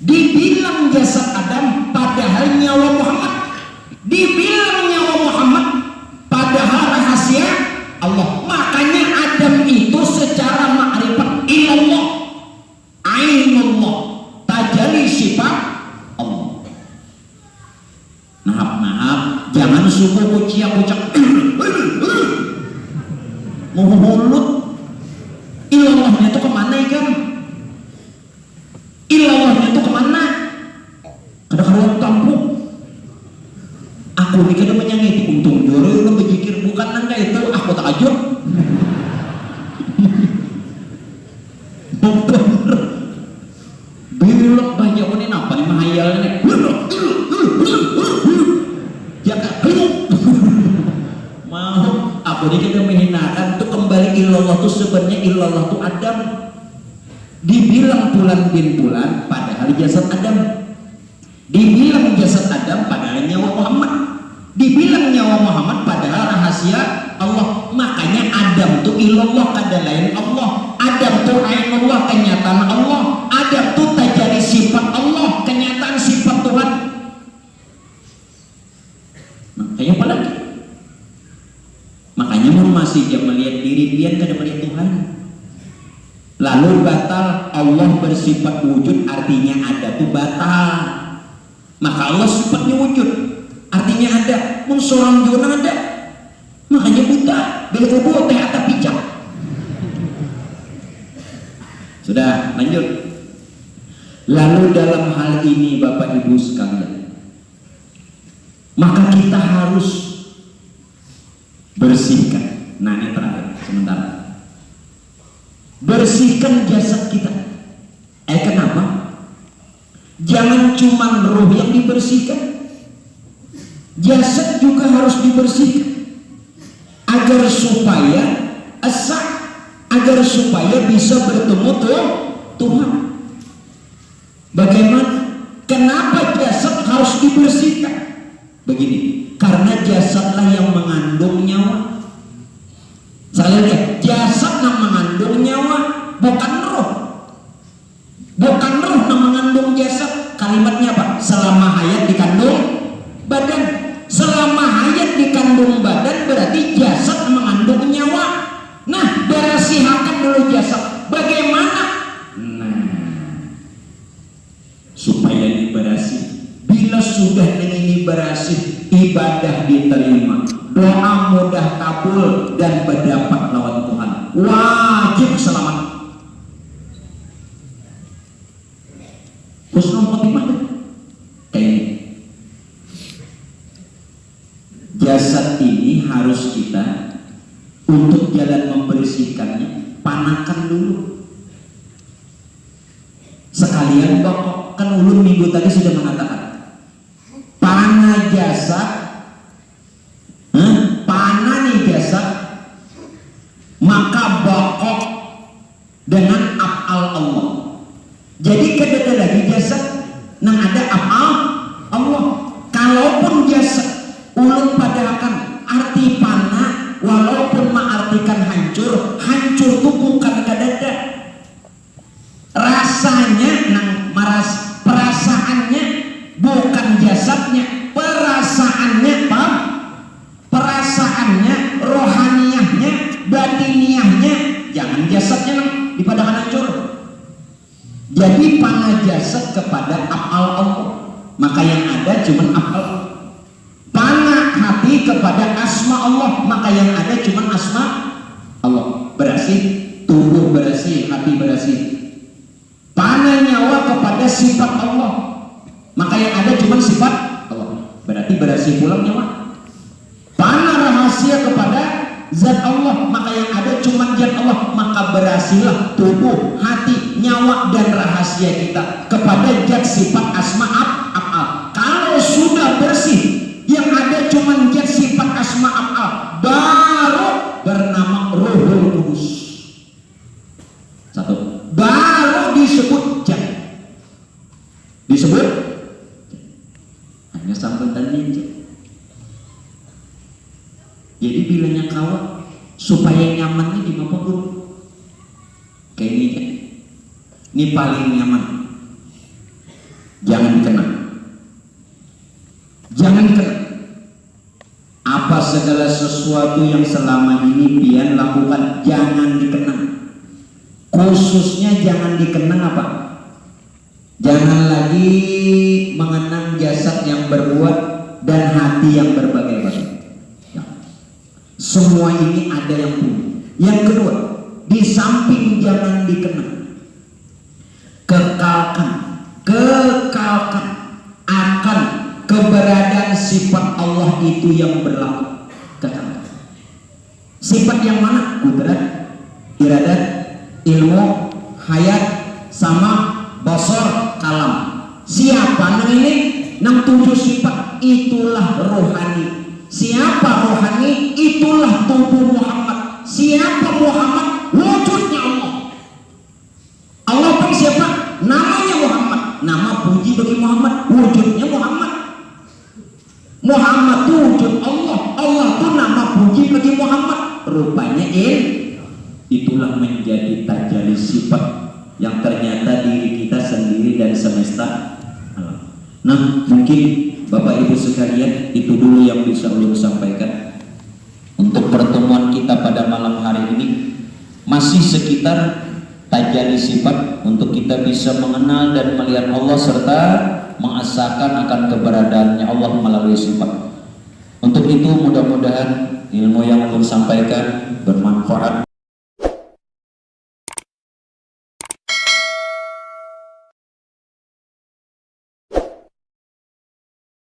Dibilang jasad Adam, padahal nyawa Muhammad. Dibilang nyawa Muhammad, padahal rahasia Allah. Makanya Adam itu secara ma'rifat ilallah, ainullah, tajalli sifat Allah. Nahap, jangan subuh kuciak-kucak mulut. Ilallahnya itu kemana ikan? Ilallahnya itu kemana? Kadang-kadang tampuk. Aku ini kadang menyangiti untung joro itu berjikir bukan nangka itu aku tak ajut. Bilok banyak ini apa nih mahayalnya nih. Ya kak mau aku ini kadang menghinakan tuh kembali ilallah tuh sebenarnya ilallah tuh Adam. Dibilang Fulan bin Fulan padahal jasad Adam. Dibilang jasad Adam padahal nyawa Muhammad. Dibilang nyawa Muhammad padahal rahasia Allah. Makanya Adam tuh ilallah, kada lain Allah. Adam tuh ainullah, kenyataan Allah. Adam tuh tajalli sifat Allah, kenyataan sifat Tuhan. Makanya apa lagi? Makanya mau masih jam melihat diri dia kada melihat Tuhan. Lalu batal Allah bersifat wujud, artinya ada tuh batal. Maka Allah sifatnya wujud, artinya ada. Mun seorang jona ada, makanya buta belbobo teh atap picak. Sudah lanjut. Lalu dalam hal ini Bapak Ibu sekalian, maka kita harus bersihkan. Nah ini terakhir sementara. Bersihkan jasad kita. Kenapa? Jangan cuma roh yang dibersihkan, jasad juga harus dibersihkan agar supaya asa, agar supaya bisa bertemu Tuhan. Bagaimana? Kenapa jasad harus dibersihkan? Begini, karena jasadlah yang mengandung nyawa. Saya lihat jasad yang mengandung nyawa, bukan roh. Bukan roh yang mengandung jasad. Kalimatnya apa? Selama hayat dikandung badan. Selama hayat dikandung badan berarti jasad mengandung nyawa. Nah, berasihakan dulu jasad. Bagaimana? Nah, supaya diberasi. Bila sudah ini berasi, ibadah diterima, doa mudah kabul dan berdapat lawan Tuhan. Wajib selamat. Husnul khotimah kayak ini. Jasad ini harus kita untuk jalan membersihkannya panakan dulu. Sekalian pokok kan ulun minggu tadi sudah mengatakan panah jasad, panah nih jasad, maka bakok dengan af'al Allah. Jadi kedada lagi jasad nang ada af'al Allah. Kalaupun jasad ulun padakan arti panah, walaupun mengartikan hancur, hancur itu bukan kadada. Rasanya nang maras, perasaannya bukan jasadnya, perasaannya paham? Perasaannya, rohaniyahnya, batiniyahnya, jangan jasadnya nang dipadakan hancur. Jadi panah jasad kepada af'al Allah, maka yang ada cuma af'al. Panah hati kepada asma Allah, maka yang ada cuma asma Allah. Berasih tubuh, berasih hati, berasih. Panah nyawa kepada sifat Allah, maka yang ada cuma sifat Allah. Berarti berasih pulang nyawa. Panah rahasia kepada zat Allah, maka yang ada cuma zat Allah, maka berasilah tubuh, hati, nyawa dan rahasia kita kepada zat sifat asma af'al. Kalau sudah bersih, yang ada cuma zat sifat asma af'al, baru bernama Ruhul Kudus. supaya nyamannya di mana dulu? Kayak ini. Ini paling nyaman. Jangan dikenang. Jangan dikenang. Apa segala sesuatu yang selama ini pian lakukan jangan dikenang. Khususnya jangan dikenang apa? Jangan lagi mengenang jasad yang berbuat dan hati yang berbagai macam. Ya. Semua ini ada yang punya. Yang kedua, di samping jangan dikenang, kekalkan akan keberadaan sifat Allah itu yang berlaku. Kekalkan. Sifat yang mana? Kudrat, iradat, ilmu, hayat, sama basar, kalam. Siapa nang ini? Nang 7 sifat itulah rohani. Siapa rohani? Itulah tubuh Muhammad. Siapa Muhammad? Wujudnya Allah. Allah pun siapa? Namanya Muhammad. Nama puji bagi Muhammad. Wujudnya Muhammad. Muhammad itu wujud Allah. Allah itu nama puji bagi Muhammad. Rupanya itulah menjadi tajalli sifat yang ternyata diri kita sendiri dan semesta alam. Nah, mungkin Bapak Ibu sekalian itu dulu yang bisa ulun sampaikan untuk pertemuan kita pada malam hari ini. Masih sekitar tajalli sifat untuk kita bisa mengenal dan melihat Allah serta mengesahkan akan keberadaannya Allah melalui sifat. Untuk itu mudah-mudahan ilmu yang ulun sampaikan bermanfaat.